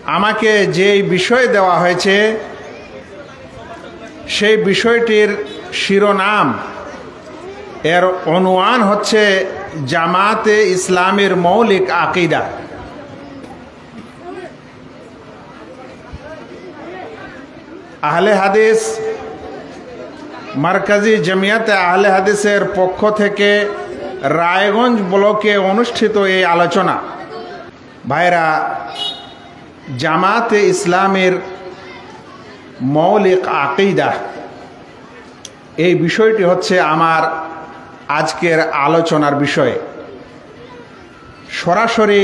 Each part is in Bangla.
আমাকে যেই বিষয় দেওয়া হয়েছে সেই বিষয়টির শিরোনাম এর অনুয়ান হচ্ছে জামাতে ইসলামের মৌলিক আকীদা। আহলে হাদিস মার্কাজি জমিয়াতে আহলে হাদিসের পক্ষ থেকে রায়গঞ্জ ব্লকে অনুষ্ঠিত এই আলোচনা। ভাইরা, জামাতে ইসলামের মৌলিক আকীদা এই বিষয়টি হচ্ছে আমার আজকের আলোচনার বিষয়। সরাসরি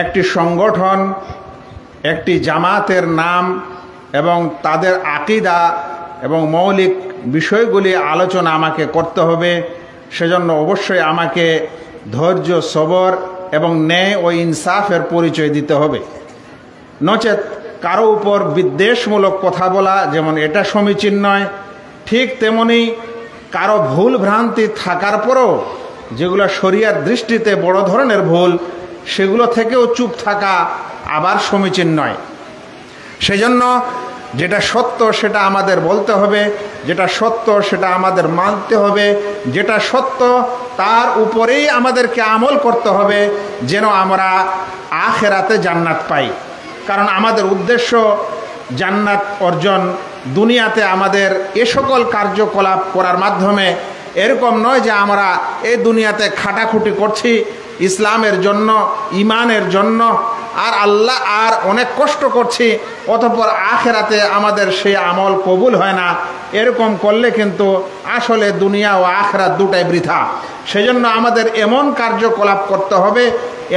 একটি সংগঠন, একটি জামাতের নাম এবং তাদের আকীদা এবং মৌলিক বিষয়গুলি আলোচনা আমাকে করতে হবে। সেজন্য অবশ্যই আমাকে ধৈর্য, সবর এবং ন্যায় ও ইনসাফের পরিচয় দিতে হবে। নচেত কারো উপর বিদ্বেষমূলক কথা বলা যেমন এটা সমীচীন নয়, ঠিক তেমনি কারো ভুল ভ্রান্তি থাকার পরও যেগুলো শরিয়ার দৃষ্টিতে বড় ধরনের ভুল, সেগুলো থেকেও চুপ থাকা আবার সমীচীন নয়। সেজন্য যেটা সত্য সেটা আমাদের বলতে হবে, যেটা সত্য সেটা আমাদের মানতে হবে, যেটা সত্য তার উপরেই আমাদেরকে আমল করতে হবে যেন আমরা আখিরাতে জান্নাত পাই। কারণ আমাদের উদ্দেশ্য জান্নাত অর্জন। দুনিয়াতে আমাদের এ সকল কার্যকলাপ করার মাধ্যমে এরকম নয় যে আমরা এই দুনিয়াতে খাটাখুটি করছি ইসলামের জন্য, ইমানের জন্য, আর আল্লাহ আর অনেক কষ্ট করছি, অতঃপর আখিরাতে আমাদের সেই আমল কবুল হয় না। এরকম করলে কিন্তু আসলে দুনিয়া ও আখিরাত দুটাই বৃথা। সেজন্য আমাদের এমন কার্যকলাপ করতে হবে,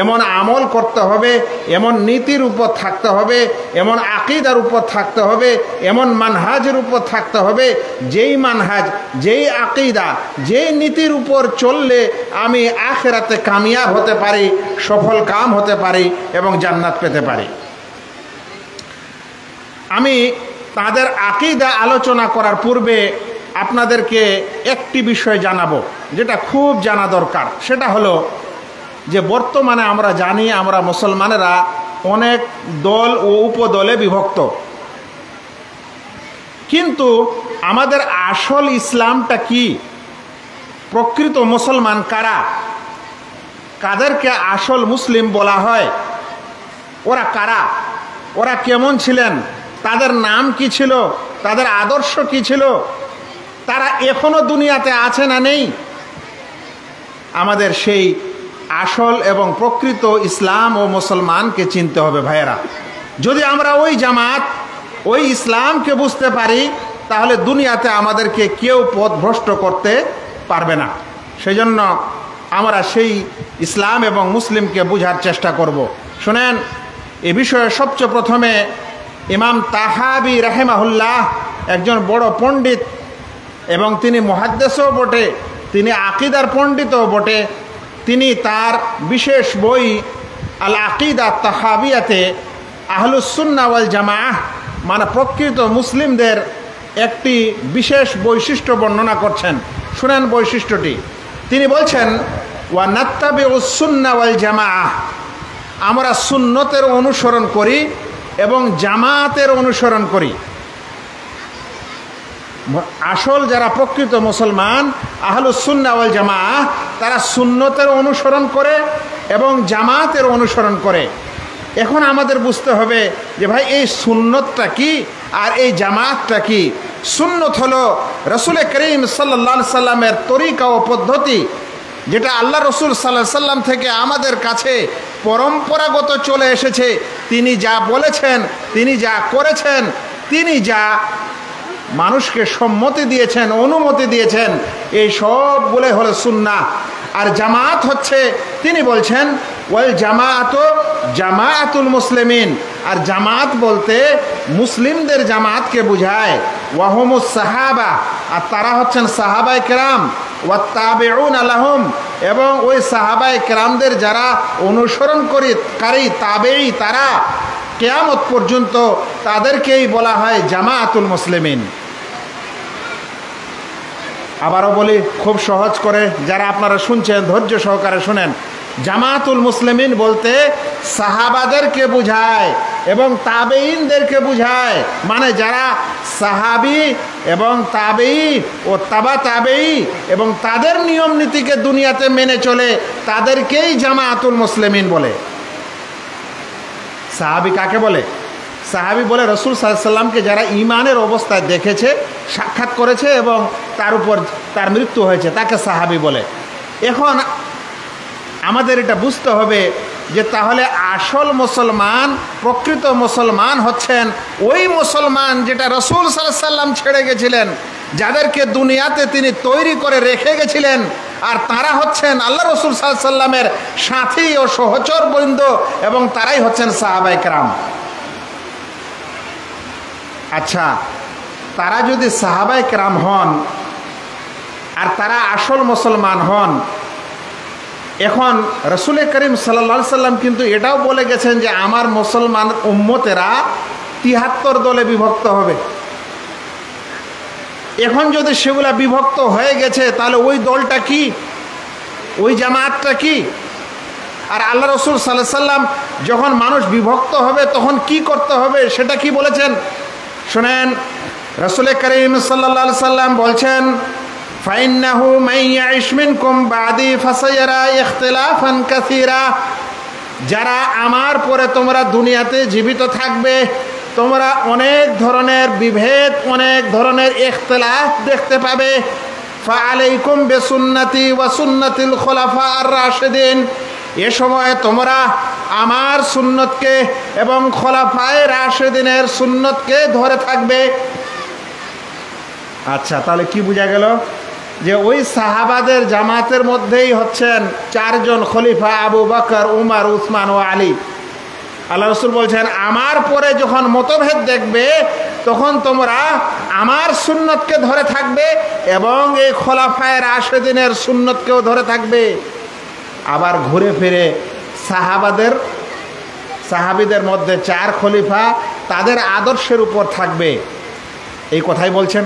এমন আমল করতে হবে, এমন নীতির উপর থাকতে হবে, এমন আকীদার উপর থাকতে হবে, এমন মানহাজের উপর থাকতে হবে, যেই মানহাজ, যেই আকীদা, যেই নীতির উপর চললে আমি আখিরাতে কামিয়াব হতে পারি, সফল কাম হতে পারি এবং জান্নাত পেতে পারি। আমি তাদের আকীদা আলোচনা করার পূর্বে আপনাদেরকে একটি বিষয় জানাবো যেটা খুব জানা দরকার। সেটা হলো যে বর্তমানে আমরা জানি আমরা মুসলমানেরা অনেক দল ও উপদলে বিভক্ত, কিন্তু আমাদের আসল ইসলামটা কি? প্রকৃত মুসলমান কারা? কাদেরকে আসল মুসলিম বলা হয়? ওরা কারা? ওরা কেমন ছিলেন? তাদের নাম কি ছিল? তাদের আদর্শ কি ছিল? তারা এখনো দুনিয়াতে আছে না নেই? আমাদের সেই আসল এবং প্রকৃত ইসলাম ও মুসলমানকে চিনতে হবে ভাইয়েরা। যদি আমরা ওই জামাত, ওই ইসলামকে বুঝতে পারি, তাহলে দুনিয়াতে আমাদেরকে কেউ পথভ্রষ্ট করতে পারবে না। সেজন্য আমরা সেই ইসলাম এবং মুসলিমকে বুঝার চেষ্টা করব। শুনেন, এ বিষয়ে সবচেয়ে প্রথমে ইমাম তাহাবী রাহিমাহুল্লাহ একজন বড় পণ্ডিত এবং তিনি মুহাদ্দিসও বটে, তিনি আকীদার পণ্ডিতও বটে। তিনি তার বিশেষ বই আল আকীদা তাহাবিয়াতে আহলুস সুন্নাহ ওয়াল জামাআহ মানে প্রকৃত মুসলিমদের একটি বিশেষ বৈশিষ্ট্য বর্ণনা করছেন। শুনেন বৈশিষ্ট্যটি। তিনি বলছেন, ওয়া নাত্তাবিউস সুন্নাহ ওয়াল জামাআহ, আমরা সুন্নতের অনুসরণ করি এবং জামাতের অনুসরণ করি। আসল যারা প্রকৃত মুসলমান আহলুস সুন্নাহ ওয়াল জামাআহ, তারা সুন্নতের অনুসরণ করে এবং জামাতের অনুসরণ করে। এখন আমাদের বুঝতে হবে যে ভাই এই সুন্নতটা কি আর এই জামাতটা কি? সুন্নত হলো রাসূল করিম সাল্লাল্লাহু আলাইহি সাল্লামের তরিকা ও পদ্ধতি, যেটা আল্লাহ রসুল সাল্লাল্লাহু আলাইহি সাল্লাম থেকে আমাদের কাছে পরম্পরাগত চলে এসেছে। তিনি যা বলেছেন, তিনি যা করেছেন, তিনি যা মানুষকে সম্মতি দিয়েছেন, অনুমতি দিয়েছেন, এই সবগুলো হলো সুন্নাহ। আর জামাত হচ্ছে, তিনি বলছেন ওয়াল জামাআত জামাআতুল মুসলিমিন, আর জামাত বলতে মুসলিমদের জামাতকে বোঝায়। ওয়াহুমুস সাহাবা, আর তারা হচ্ছেন সাহাবায়ে কেরাম, ওয়াত তাবিউন লাহুম, এবং ওই সাহাবায়ে কেরামদের যারা অনুসরণকারী তাবেঈ, তারা কিয়ামত পর্যন্ত তাদেরকেই বলা হয় জামাআতুল মুসলিমিন। আবারও বলি খুব সহজ করে, যারা আপনারা শুনছেন ধৈর্য সহকারে শুনেন। জামাতুল মুসলিমিন বলতে সাহাবাদেরকে বুঝায় এবং তাবেঈনদেরকে বুঝায়, মানে যারা সাহাবী এবং তাবেঈ ও তাবা তাবেঈ এবং তাদের নিয়ম নীতিকে দুনিয়াতে মেনে চলে তাদেরকেই জামাতুল মুসলিমিন বলে। সাহাবী কাকে বলে? সাহাবী বলে রাসূল সাল্লাল্লাহু আলাইহি সাল্লামকে যারা ঈমানের অবস্থায় দেখেছে, সাক্ষাৎ করেছে এবং তার উপর তার মৃত্যু হয়েছে, তাকে সাহাবী বলে। এখন আমাদের এটা বুঝতে হবে যে তাহলে আসল মুসলমান, প্রকৃত মুসলমান হচ্ছেন ওই মুসলমান যেটা রাসূল সাল্লাল্লাহু আলাইহি সাল্লাম ছেড়ে গেছিলেন, যাদেরকে দুনিয়াতে তিনি তৈরি করে রেখে গেছিলেন, আর তারা হচ্ছেন আল্লাহ রাসূল সাল্লাল্লাহু আলাইহি সাল্লামের সাথী ও সহচর বৃন্দ এবং তারাই হচ্ছেন সাহাবায়ে কেরাম। আচ্ছা, তারা যদি সাহাবায়ে কেরাম হন আর তারা আসল মুসলমান হন, এখন রাসূল করিম সাল্লাল্লাহু আলাইহি সাল্লাম কিন্তু এটাও বলে গেছেন যে আমার মুসলমান উম্মতেরা ৭৩ দলে বিভক্ত হবে। এখন যদি সেগুলা বিভক্ত হয়ে গেছে তাহলে ওই দলটা কি, ওই জামাতটা কি? আর আল্লাহ রাসূল সাল্লাল্লাহু আলাইহি সাল্লাম যখন মানুষ বিভক্ত হবে তখন কি করতে হবে সেটা কি বলেছেন শুনেন। রাসূল করিম সাল্লাল্লাহু আলাইহি সাল্লাম বলছেন, ফাইন্নাহু মান ইয়াইশ মিনকুম বাদি ফাসায়ারা ইখতিলাফান কাসীরা, যারা আমার পরে তোমরা দুনিয়াতে জীবিত থাকবে তোমরা অনেক ধরনের বিভেদ, অনেক ধরনের ইখতিলাফ দেখতে পাবে। ফাআলাইকুম বিসুন্নতি ওয়া সুন্নাতিল খুলাফা আর রাশিদিন, এ সময় তোমরা আমার সুন্নতকে এবং খোলাফায়ে রাশিদিনের সুন্নতকে ধরে থাকবে। আচ্ছা, তাহলে কি বোঝা গেল? যে ওই সাহাবাদের জামাতের মধ্যেই হচ্ছেন 4 জন খলিফা, আবু বকর, উমর, উসমান ও আলী। আল্লাহ রাসূল বলছেন আমার পরে যখন মতভেদ দেখবে তখন তোমরা আমার সুন্নতকে ধরে থাকবে এবং এই খোলাফায়ে রাশিদিনের সুন্নতকেও ধরে থাকবে। আবার ঘুরে ফিরে সাহাবীদের মধ্যে 4 খলিফা তাদের আদর্শের উপর থাকবে, এই কথাই বলছেন।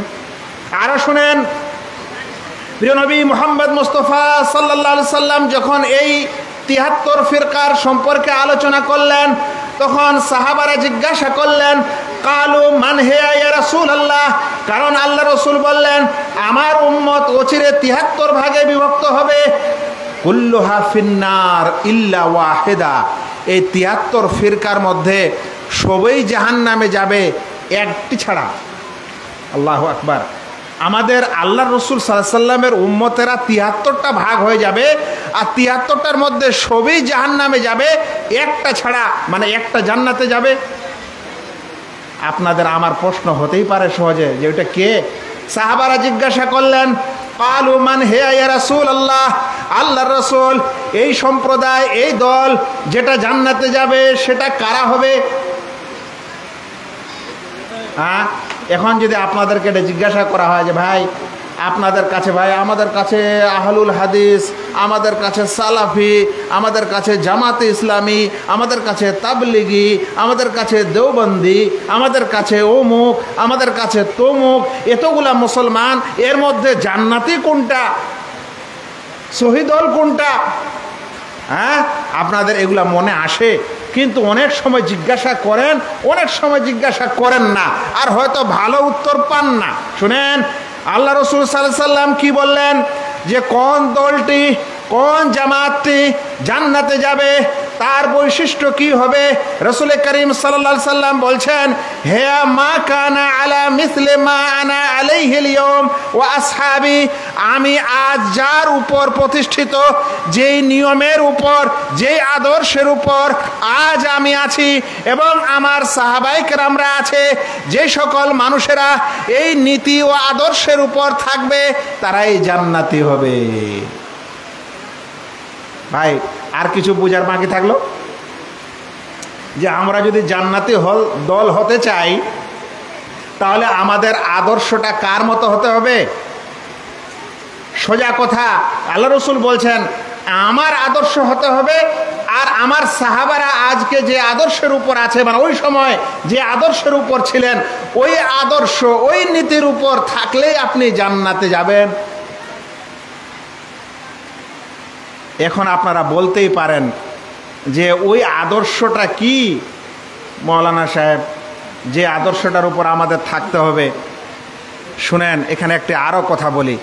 আরো শুনেন, প্রিয় নবী মুহাম্মদ মুস্তাফা সাল্লাল্লাহু আলাইহি সাল্লাম যখন এই ৭৩ ফিরকার সম্পর্কে আলোচনা করলেন তখন সাহাবারা জিজ্ঞাসা করলেন, কালু মান হিয়া ইয়া রাসূলুল্লাহ, কারণ আল্লাহ রাসূল বললেন আমার উম্মত অচিরে ৭৩ ভাগে বিভক্ত হবে। কুল্লুহা ফিন্নার ইল্লা ওয়াহিদা, এই ৭৩ ফিরকার মধ্যে সবাই জাহান্নামে যাবে একটি ছাড়া। আল্লাহু আকবার। আমাদের আল্লাহ রসুল সাল্লাল্লাহু আলাইহি সাল্লামের উম্মতেরা ৭৩টা ভাগ হয়ে যাবে আর ৭৩টার মধ্যে সবই জাহান্নামে যাবে একটা ছাড়া, মানে একটা জান্নাতে যাবে। আপনাদের আমার প্রশ্ন হতেই পারে সহজে যে ওটা কে? সাহাবারা জিজ্ঞাসা করলেন, কালু মান হিয়া ইয়া রাসূলুল্লাহ, আল্লাহর রাসূল এই সম্প্রদায়, এই দল যেটা জান্নাতে যাবে সেটা কারা হবে? হ্যাঁ, এখন যদি আপনাদেরকে এটা জিজ্ঞাসা করা হয় যে ভাই আপনাদের কাছে, ভাই আমাদের কাছে আহলুল হাদিস, আমাদের কাছে সালাফি, আমাদের কাছে জামাতে ইসলামী, আমাদের কাছে তাবলিগি, আমাদের কাছে দেওবন্দি, আমাদের কাছে অমুক, আমাদের কাছে তমুক, এতগুলা মুসলমান, এর মধ্যে জান্নাতি কোনটা, শহীদল কোনটা? হ্যাঁ, আপনাদের এগুলা মনে আসে, কিন্তু অনেক সময় জিজ্ঞাসা করেন, অনেক সময় জিজ্ঞাসা করেন না, আর হয়তো ভালো উত্তর পান না। শুনেন, আল্লাহ রসুল সাল্লাল্লাহু আলাইহি সাল্লাম কি বললেন যে কোন দলটি, কোন জামাতটি জান্নাতে যাবে, তার বৈশিষ্ট্য কি হবে? রাসূল করিম সাল্লাল্লাহু আলাইহি সাল্লাম বলছেন, হিয়া মা কানা আলা মিসলি মা আনা আলাইহিল ইয়াওম ওয়া আসহাবি, আমি আজ যার উপর প্রতিষ্ঠিত, যেই নিয়মের উপর, যেই আদর্শের উপর আজ আমি আছি এবং আমার সাহাবায়ে কেরামরা আছে, যে সকল মানুষেরা এই নীতি ও আদর্শের উপর থাকবে তারাই জান্নাতি হবে। ভাই আর কিছু বোঝার বাকি থাকলো? যে আমরা যদি জান্নাতি দল হতে চাই তাহলে আমাদের আদর্শটা কার মতো হতে হবে? সোজা কথা, আল্লাহ রসুল বলছেন আমার আদর্শ হতে হবে, আর আমার সাহাবারা আজকে যে আদর্শের উপর আছে, মানে ওই সময় যে আদর্শের উপর ছিলেন, ওই আদর্শ, ওই নীতির উপর থাকলেই আপনি জান্নাতে যাবেন। এখন আপনারা বলতেই পারেন যে ওই আদর্শটা কি মৌলানা সাহেব, যে আদর্শটার উপর আমাদের থাকতে হবে? শুনেন, এখানে একটি আরও কথা বলি।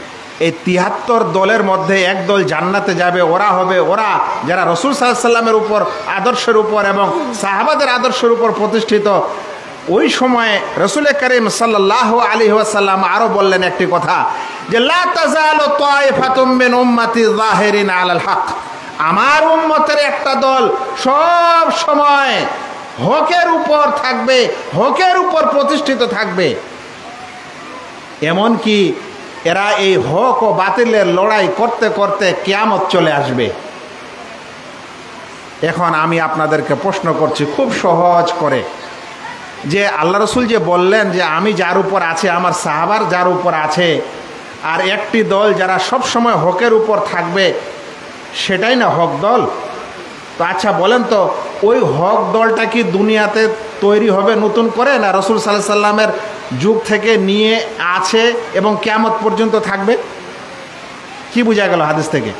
এই ৭৩ দলের মধ্যে এক দল জান্নাতে যাবে, ওরা যারা রসুল সাল্লাল্লাহু আলাইহি ওয়াসাল্লামের উপর, আদর্শের উপর এবং সাহাবাদের আদর্শের উপর প্রতিষ্ঠিত। ওই সময়ে রসুল করিম সাল্লাল্লাহু আলাইহি ওয়াসাল্লাম আরও বললেন একটি কথা, যে লা তাযালু তায়ফাতুম মিন উম্মতি যাহিরিন আলাল হক, আমার উম্মতের একটা দল সব সময় হকের উপর থাকবে, হকের উপর প্রতিষ্ঠিত থাকবে। এমনকি এরা এই হক ও বাতিলের লড়াই করতে করতে কিয়ামত চলে আসবে। এখন আমি আপনাদেরকে প্রশ্ন করছি খুব সহজ করে, যে আল্লাহ রসুল যে বললেন যে আমি যার উপর আছে, আমার সাহাবার যার উপর আছে, আর একটি দল যারা সব সময় হকের উপর থাকবে, সেটাই না হক দল? তো আচ্ছা বলেন তো, ওই হক দলটা কি দুনিয়াতে তৈরি হবে নতুন করে, না রসুল সাল্লাল্লাহু আলাইহি সাল্লামের যুগ থেকে নিয়ে আছে এবং কিয়ামত পর্যন্ত থাকবে? কি বোঝা গেল হাদিস থেকে?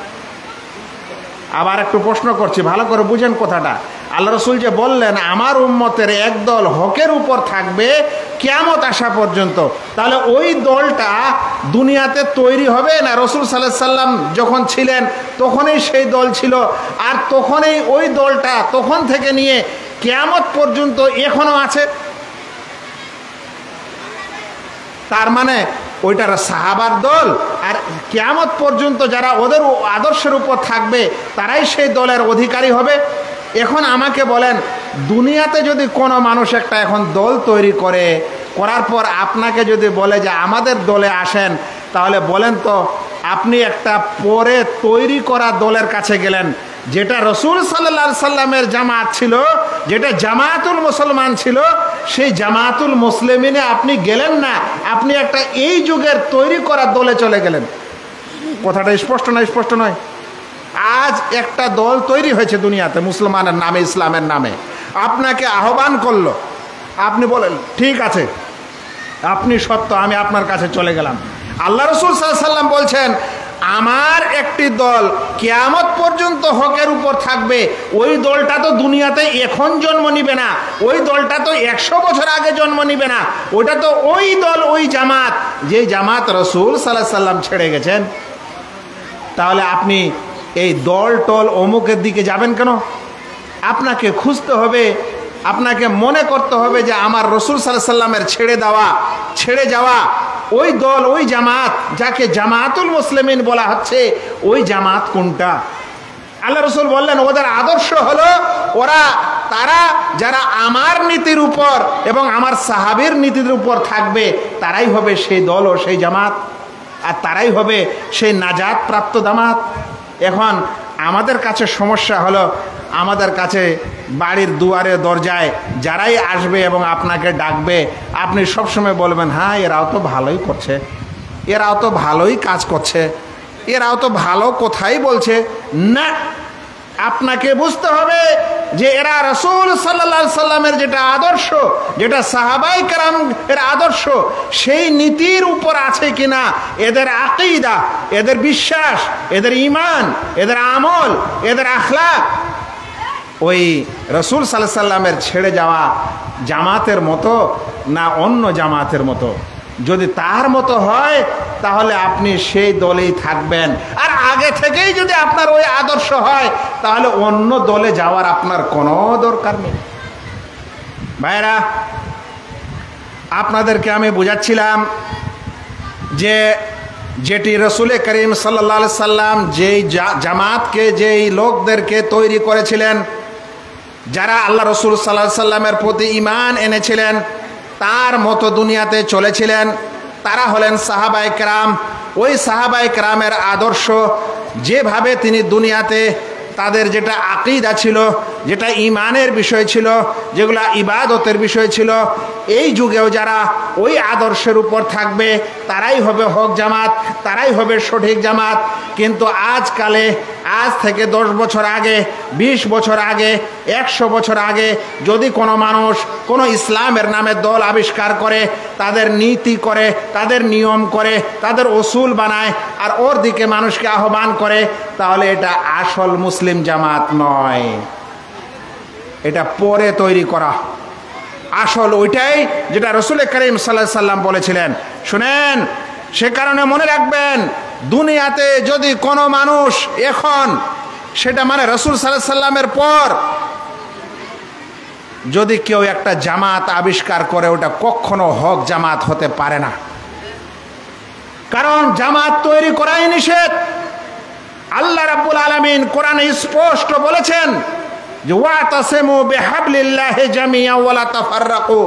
আবার একটু প্রশ্ন করছি, ভালো করে বুঝেন কথাটা। আল্লাহ রসুল যে বললেন আমার উম্মতের একদল হকের উপর থাকবে কিয়ামত আসা পর্যন্ত, তাহলে ওই দলটা দুনিয়াতে তৈরি হবে না রসুল সাল্লাল্লাহু আলাইহি সাল্লাম যখন ছিলেন তখনই সেই দল ছিল, আর তখনই ওই দলটা তখন থেকে নিয়ে কিয়ামত পর্যন্ত এখনো আছে? তার মানে ওইটার সাহাবার দল, আর কিয়ামত পর্যন্ত যারা ওদের আদর্শের উপর থাকবে তারাই সেই দলের অধিকারী হবে। এখন আমাকে বলেন, দুনিয়াতে যদি কোনো মানুষ একটা এখন দল তৈরি করার পর আপনাকে যদি বলে যে আমাদের দলে আসেন, তাহলে বলেন তো আপনি একটা পরে তৈরি করা দলের কাছে গেলেন, যেটা রসুল সাল্লাল্লাহু আলাইহি সাল্লামের জামাত ছিল, যেটা জামাতুল মুসলমান ছিল, সেই জামাতুল মুসলিমিনে আপনি গেলেন না, আপনি একটা এই যুগের তৈরি করা দলে চলে গেলেন। কথাটা স্পষ্ট না স্পষ্ট নয়? আজ একটা দল তৈরি হয়েছে দুনিয়াতে মুসলমানের নামে, ইসলামের নামে, আপনাকে আহ্বান করলো, আপনি বলেন ঠিক আছে আপনি সত্য, আমি আপনার কাছে চলে গেলাম। আল্লাহ রসুল সাল্লাল্লাহু আলাইহি সাল্লাম বলছেন আমার একটি দল কিয়ামত পর্যন্ত হকের উপর থাকবে। ওই দলটা তো দুনিয়াতে এখন জন্ম নিবে না, ওই দলটা তো 100 বছর আগে জন্ম নিবে না, ওটা তো ওই দল, ওই জামাত, যে জামাত রসুল সাল্লাল্লাহু আলাইহি সাল্লাম ছেড়ে গেছেন। তাহলে আপনি এই দল টল অমুকের দিকে যাবেন কেন? আপনাকে খুঁজতে হবে, আপনাকে মনে করতে হবে যে আমার রসুল সাল্লাল্লাহু আলাইহি সাল্লামের ছেড়ে যাওয়া ওই দল, ওই জামাত, যাকে জামাতুল মুসলিমিন বলা হচ্ছে, ওই জামাত কোনটা? আল্লাহ রসুল বললেন ওদের আদর্শ হলো তারা যারা আমার নীতির উপর এবং আমার সাহাবীর নীতির উপর থাকবে, তারাই হবে সেই দল ও সেই জামাত, আর তারাই হবে সেই নাজাত প্রাপ্ত জামাত। এখন আমাদের কাছে সমস্যা হলো, আমাদের কাছে বাড়ির দুয়ারে দরজায় যারাই আসবে এবং আপনাকে ডাকবে, আপনি সবসময় বলবেন হ্যাঁ এরাও তো ভালোই করছে, এরাও তো ভালোই কাজ করছে, এরাও তো ভালো কথাই বলছে। না, আপনাকে বুঝতে হবে যে এরা রাসূল সাল্লাল্লাহু আলাইহি সাল্লামের যেটা আদর্শ, যেটা সাহাবায়ে কেরামের আদর্শ, সেই নীতির উপর আছে কিনা, এদের আকীদা, এদের বিশ্বাস, এদের ঈমান, এদের আমল, এদের আখলাক ওই রাসূল সাল্লাল্লাহু আলাইহি সাল্লামের ছেড়ে যাওয়া জামাতের মতো না অন্য জামাতের মতো? যদি তার মতো হয় তাহলে আপনি সেই দলেই থাকবেন, আর আগে থেকেই যদি আপনার ওই আদর্শ হয় তাহলে অন্য দলে যাওয়ার আপনার কোনো দরকার নেই। ভাইরা, আপনাদেরকে আমি বুঝাচ্ছিলাম যে যেটি রসুল করিম সাল্লাল্লাহু আলাইহি সাল্লাম যেই জামাতকে, যেই লোকদেরকে তৈরি করেছিলেন, যারা আল্লাহ রসুল সাল্লাল্লাহু আলাইহি সাল্লামের প্রতি ঈমান এনেছিলেন, তার মতো দুনিয়াতে চলেছিলেন, তারা হলেন সাহাবায়ে কেরাম। ওই সাহাবায়ে কেরামের আদর্শ যেভাবে তিনি দুনিয়াতে তাদের যেটা আকীদা ছিল, যেটা ঈমানের বিষয় ছিল, যেগুলা ইবাদতের বিষয় ছিল, এই যুগেও যারা ওই আদর্শের উপর থাকবে তারাই হবে হক জামাত, তারাই হবে সঠিক জামাত। কিন্তু আজকালে, আজ থেকে 10 বছর আগে, 20 বছর আগে, 100 বছর আগে যদি কোনো মানুষ কোনো ইসলামের নামে দল আবিষ্কার করে, তাদের নীতি করে, তাদের নিয়ম করে, তাদের উসুল বানায়, আর ওর দিকে মানুষকে আহ্বান করে, তাহলে এটা আসল মুসলিম জামাত নয়, এটা পরে তৈরি করা। আসল ওইটাই যেটা রাসূল করিম সাল্লাল্লাহু আলাইহি সাল্লাম বলেছিলেন। শুনেন, সে কারণে মনে রাখবেন, দুনিয়াতে যদি কোনো মানুষ এখন, সেটা মানে রাসূল সাল্লাল্লাহু আলাইহি সাল্লামের পর যদি কেউ একটা জামাত আবিষ্কার করে, ওটা কখনো হক জামাত হতে পারে না। কারণ জামাত তৈরি করাই নিষেধ। আল্লাহ রাব্বুল আলামিন কোরআনে স্পষ্ট বলেছেন যে ওয়াতাসিমু বিহাবলিল্লাহি জামিআ ওয়া লা তাফাররাকু,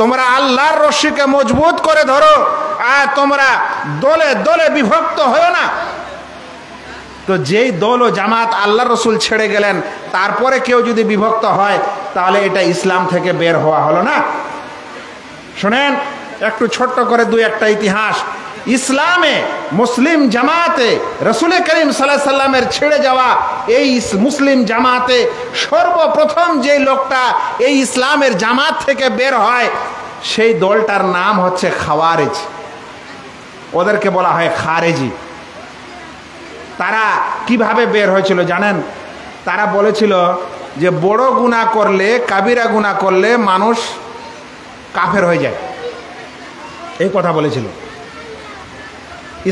তোমরা আল্লাহর রশিকে মজবুত করে ধরো আর তোমরা দলে দলে বিভক্ত হও না। তো যেই দল ও জামাত আল্লাহর রসুল ছেড়ে গেলেন, তারপরে কেউ যদি বিভক্ত হয়, তাহলে এটা ইসলাম থেকে বের হওয়া হলো না। শুনেন, একটু ছোট্ট করে দুই একটা ইতিহাস। ইসলামে মুসলিম জামাতে রাসূল করিম সাল্লাল্লাহু আলাইহি সাল্লামের ছেড়ে যাওয়া এই মুসলিম জামাতে সর্বপ্রথম যে লোকটা এই ইসলামের জামাত থেকে বের হয়, সেই দলটার নাম হচ্ছে খাওয়ারিজ। ওদেরকে বলা হয় খারেজি। তারা কিভাবে বের হয়েছিল জানেন? তারা বলেছিল যে বড় গুনাহ করলে, কাবিরা গুনাহ করলে মানুষ কাফের হয়ে যায়, এই কথা বলেছিল।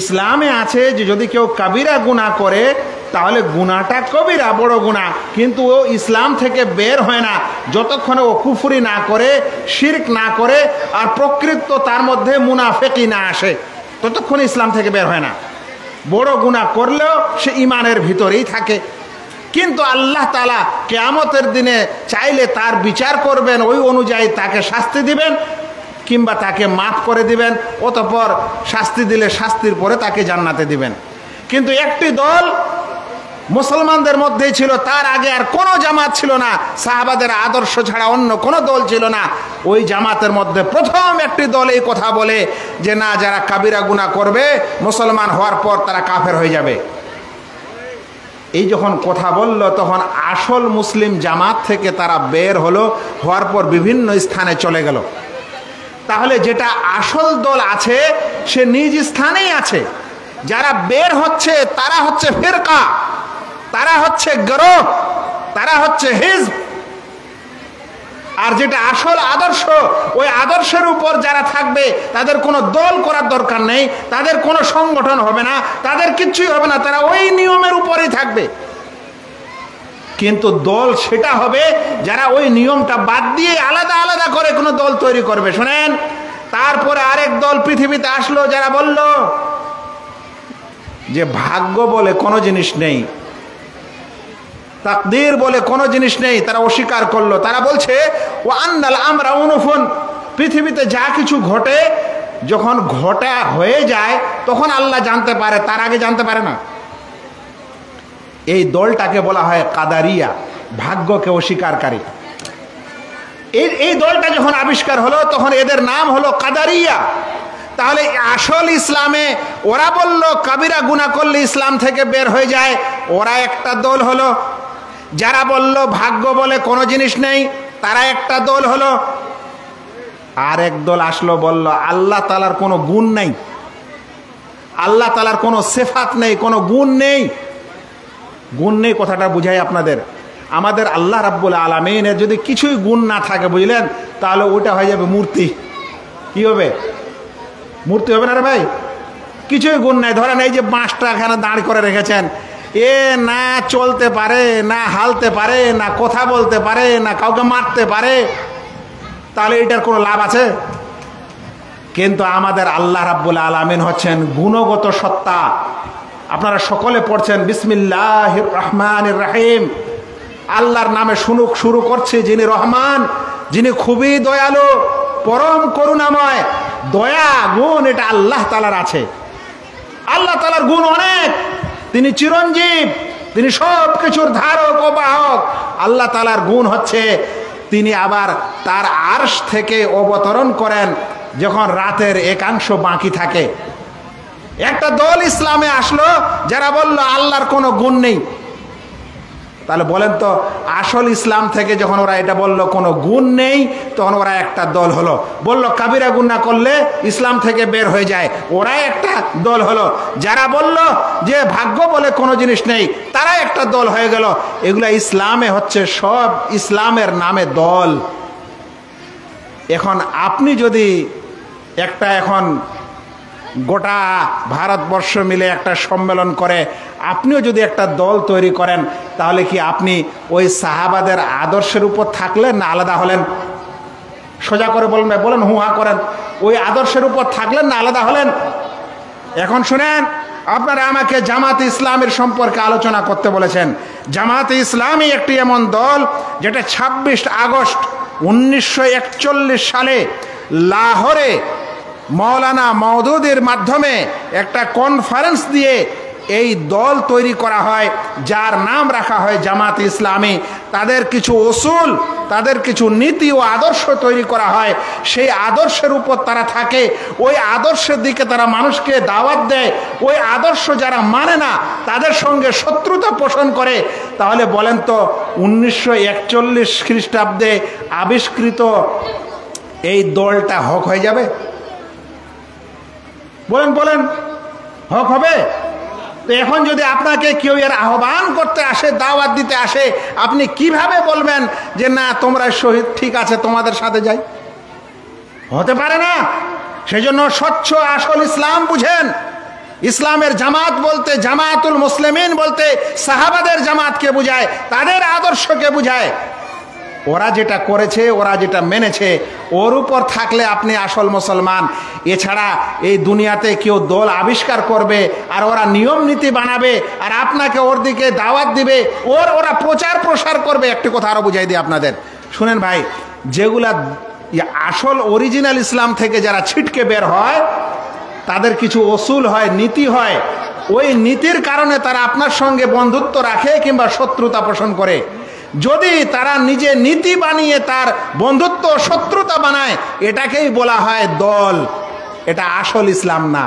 ইসলামে আছে যে যদি কেউ কাবিরা গুনাহ করে তাহলে গুনাহটা কবিরা, বড় গুনাহ, কিন্তু ও ইসলাম থেকে বের হয় না যতক্ষণে ও কুফরি না করে, শিরক না করে, আর প্রকৃত তার মধ্যে মুনাফিকি না আসে, ততক্ষণ ইসলাম থেকে বের হয় না। বড় গুনাহ করলেও সে ইমানের ভিতরেই থাকে। কিন্তু আল্লাহ তাআলা কিয়ামতের দিনে চাইলে তার বিচার করবেন, ওই অনুযায়ী তাকে শাস্তি দিবেন, কিংবা তাকে মাফ করে দিবেন, অতঃপর শাস্তি দিলে শাস্তির পরে তাকে জান্নাতে দিবেন। কিন্তু একটি দল মুসলমানদের মধ্যেই ছিল, তার আগে আর কোনো জামাত ছিল না, সাহাবাদের আদর্শ ছাড়া অন্য কোনো দল ছিল না। ওই জামাতের মধ্যে প্রথম একটি দল এই কথা বলে যে না, যারা কাবিরা গুনাহ করবে মুসলমান হওয়ার পর তারা কাফের হয়ে যাবে। এই যখন কথা বলল, তখন আসল মুসলিম জামাত থেকে তারা বের হলো, হওয়ার পর বিভিন্ন স্থানে চলে গেল। তাহলে যেটা আসল দল আছে সে নিজ স্থানেই আছে। যারা বের হচ্ছে তারা হচ্ছে ফিরকা, তারা হচ্ছে গ্রুপ, তারা হচ্ছে হিজব। আর যেটা আসল আদর্শ, ওই আদর্শের উপর যারা থাকবে তাদের কোনো দল করার দরকার নেই, তাদের কোনো সংগঠন হবে না, তাদের কিচ্ছুই হবে না, তারা ওই নিয়মের উপরেই থাকবে। কিন্তু দল সেটা হবে যারা ওই নিয়মটা বাদ দিয়ে আলাদা আলাদা করে কোনো দল তৈরি করবে। শুনেন, তারপরে আরেক দল পৃথিবীতে আসলো, যারা বলল যে ভাগ্য বলে কোনো জিনিস নেই, তাকদীর বলে কোনো জিনিস নেই, তারা অস্বীকার করলো। তারা বলছে ও আন্নাল আমরা উনুফুন, পৃথিবীতে যা কিছু ঘটে যখন ঘটা হয়ে যায় তখন আল্লাহ জানতে পারে, তার আগে জানতে পারে না। এই দলটাকে বলা হয় কাদারিয়া, ভাগ্যকে অস্বীকারী। এই দলটা যখন আবিষ্কার হলো তখন এদের নাম হলো কাদারিয়া। তাহলে আসল ইসলামে ওরা বলল কাবিরা গুনাহ করলে ইসলাম থেকে বের হয়ে যায়, ওরা একটা দল হলো। যারা বলল ভাগ্য বলে কোনো জিনিস নেই, তারা একটা দল হলো। আর এক দল আসলো, বলল আল্লাহ তাআলার কোনো গুণ নেই, আল্লাহ তাআলার কোনো সিফাত নেই, কোনো গুণ নেই। গুণ নেই কথাটা বুঝাই আপনাদের। আমাদের আল্লাহ রাব্বুল আলামিনের যদি কিছুই গুণ না থাকে, বুঝলেন, তাহলে ওটা হয়ে যাবে মূর্তি। কি হবে? মূর্তি হবে না রে ভাই। কিছুই গুণ নাই। ধরেন এই যে বাঁশটা এখানে দাঁড় করে রেখেছেন, এ না চলতে পারে, না হালতে পারে, না কথা বলতে পারে, না কাউকে মারতে পারে, তাহলে এটার কোনো লাভ আছে? কিন্তু আমাদের আল্লাহ রাব্বুল আলামিন হচ্ছেন গুণগত সত্তা। আপনারা সকলে পড়ছেন বিসমিল্লাহির রহমানির রহিম, আল্লাহর নামে শুরু করছে যিনি রহমান, যিনি খুবই দয়ালু, পরম করুণাময়। দয়া গুণ এটা আল্লাহ তাআলার আছে। আল্লাহ তাআলার গুণ অনেক। তিনি চিরঞ্জীব, তিনি সব কিছুর ধারক ও বাহক। আল্লাহ তাআলার গুণ হচ্ছে তিনি আবার তার আরশ থেকে অবতরণ করেন যখন রাতের একাংশ বাকি থাকে। একটা দল ইসলামে আসলো যারা বলল আল্লাহর কোনো গুণ নেই। তাহলে বলেন তো, আসল ইসলাম থেকে যখন ওরা এটা বলল কোনো গুণ নেই, তখন ওরা একটা দল হলো। বলল কাবিরা গুনাহ করলে ইসলাম থেকে বের হয়ে যায়, ওরা একটা দল হলো। যারা বলল যে ভাগ্য বলে কোনো জিনিস নেই, তারা একটা দল হয়ে গেল। এগুলা ইসলামে হচ্ছে সব ইসলামের নামে দল। এখন আপনি যদি একটা এখন গোটা ভারতবর্ষ মিলে একটা সম্মেলন করে আপনিও যদি একটা দল তৈরি করেন, তাহলে কি আপনি ওই সাহাবাদের আদর্শের উপর থাকলেন না আলাদা হলেন? সোজা করে বলেন ভাই, বলেন, হুহা করেন। ওই আদর্শের উপর থাকলেন না আলাদা হলেন? এখন শুনেন, আপনারা আমাকে জামাতে ইসলামের সম্পর্কে আলোচনা করতে বলেছেন। জামাতে ইসলামী একটি এমন দল যেটা 26 আগস্ট 1941 সালে লাহোরে মৌলানা মওদুদের মাধ্যমে একটা কনফারেন্স দিয়ে এই দল তৈরি করা হয়, যার নাম রাখা হয় জামাত ইসলামী। তাদের কিছু উসুল, তাদের কিছু নীতি ও আদর্শ তৈরি করা হয়। সেই আদর্শের উপর তারা থাকে, ওই আদর্শের দিকে তারা মানুষকে দাওয়াত দেয়। ওই আদর্শ যারা মানে না তাদের সঙ্গে শত্রুতা পোষণ করে। তাহলে বলেন তো, 1941 খ্রিস্টাব্দে আবিষ্কৃত এই দলটা হক হয়ে যাবে? বলেন বলেন, হক হবে? তো এখন যদি আপনাকে কেউ এর আহ্বান করতে আসে, দাওয়াত দিতে আসে, আপনি কিভাবে বলবেন যে না তোমরা শহীদ, ঠিক আছে তোমাদের সাথে যাই? হতে পারে না। সেজন্য স্বচ্ছ আসল ইসলাম বুঝেন। ইসলামের জামাত বলতে, জামাতুল মুসলিমিন বলতে সাহাবাদের জামাতকে বুঝায়, তাদের আদর্শকে বুঝায়। ওরা যেটা করেছে, ওরা যেটা মেনেছে, ওর উপর থাকলে আপনি আসল মুসলমান। এছাড়া এই দুনিয়াতে কেউ দল আবিষ্কার করবে আর ওরা নিয়ম নীতি বানাবে আর আপনাকে ওর দিকে দাওয়াত দিবে, ওরা প্রচার প্রসার করবে। একটি কথা আরো বুঝাই দিই আপনাদের, শুনেন ভাই, যেগুলা আসল অরিজিনাল ইসলাম থেকে যারা ছিটকে বের হয়, তাদের কিছু অসুল হয়, নীতি হয়। ওই নীতির কারণে তারা আপনার সঙ্গে বন্ধুত্ব রাখে কিংবা শত্রুতা পোষণ করে। যদি তারা নিজে নীতি বানিয়ে তার বন্ধুত্ব শত্রুতা বানায়, এটাকেই বলা হয় দল। এটা আসল ইসলাম না।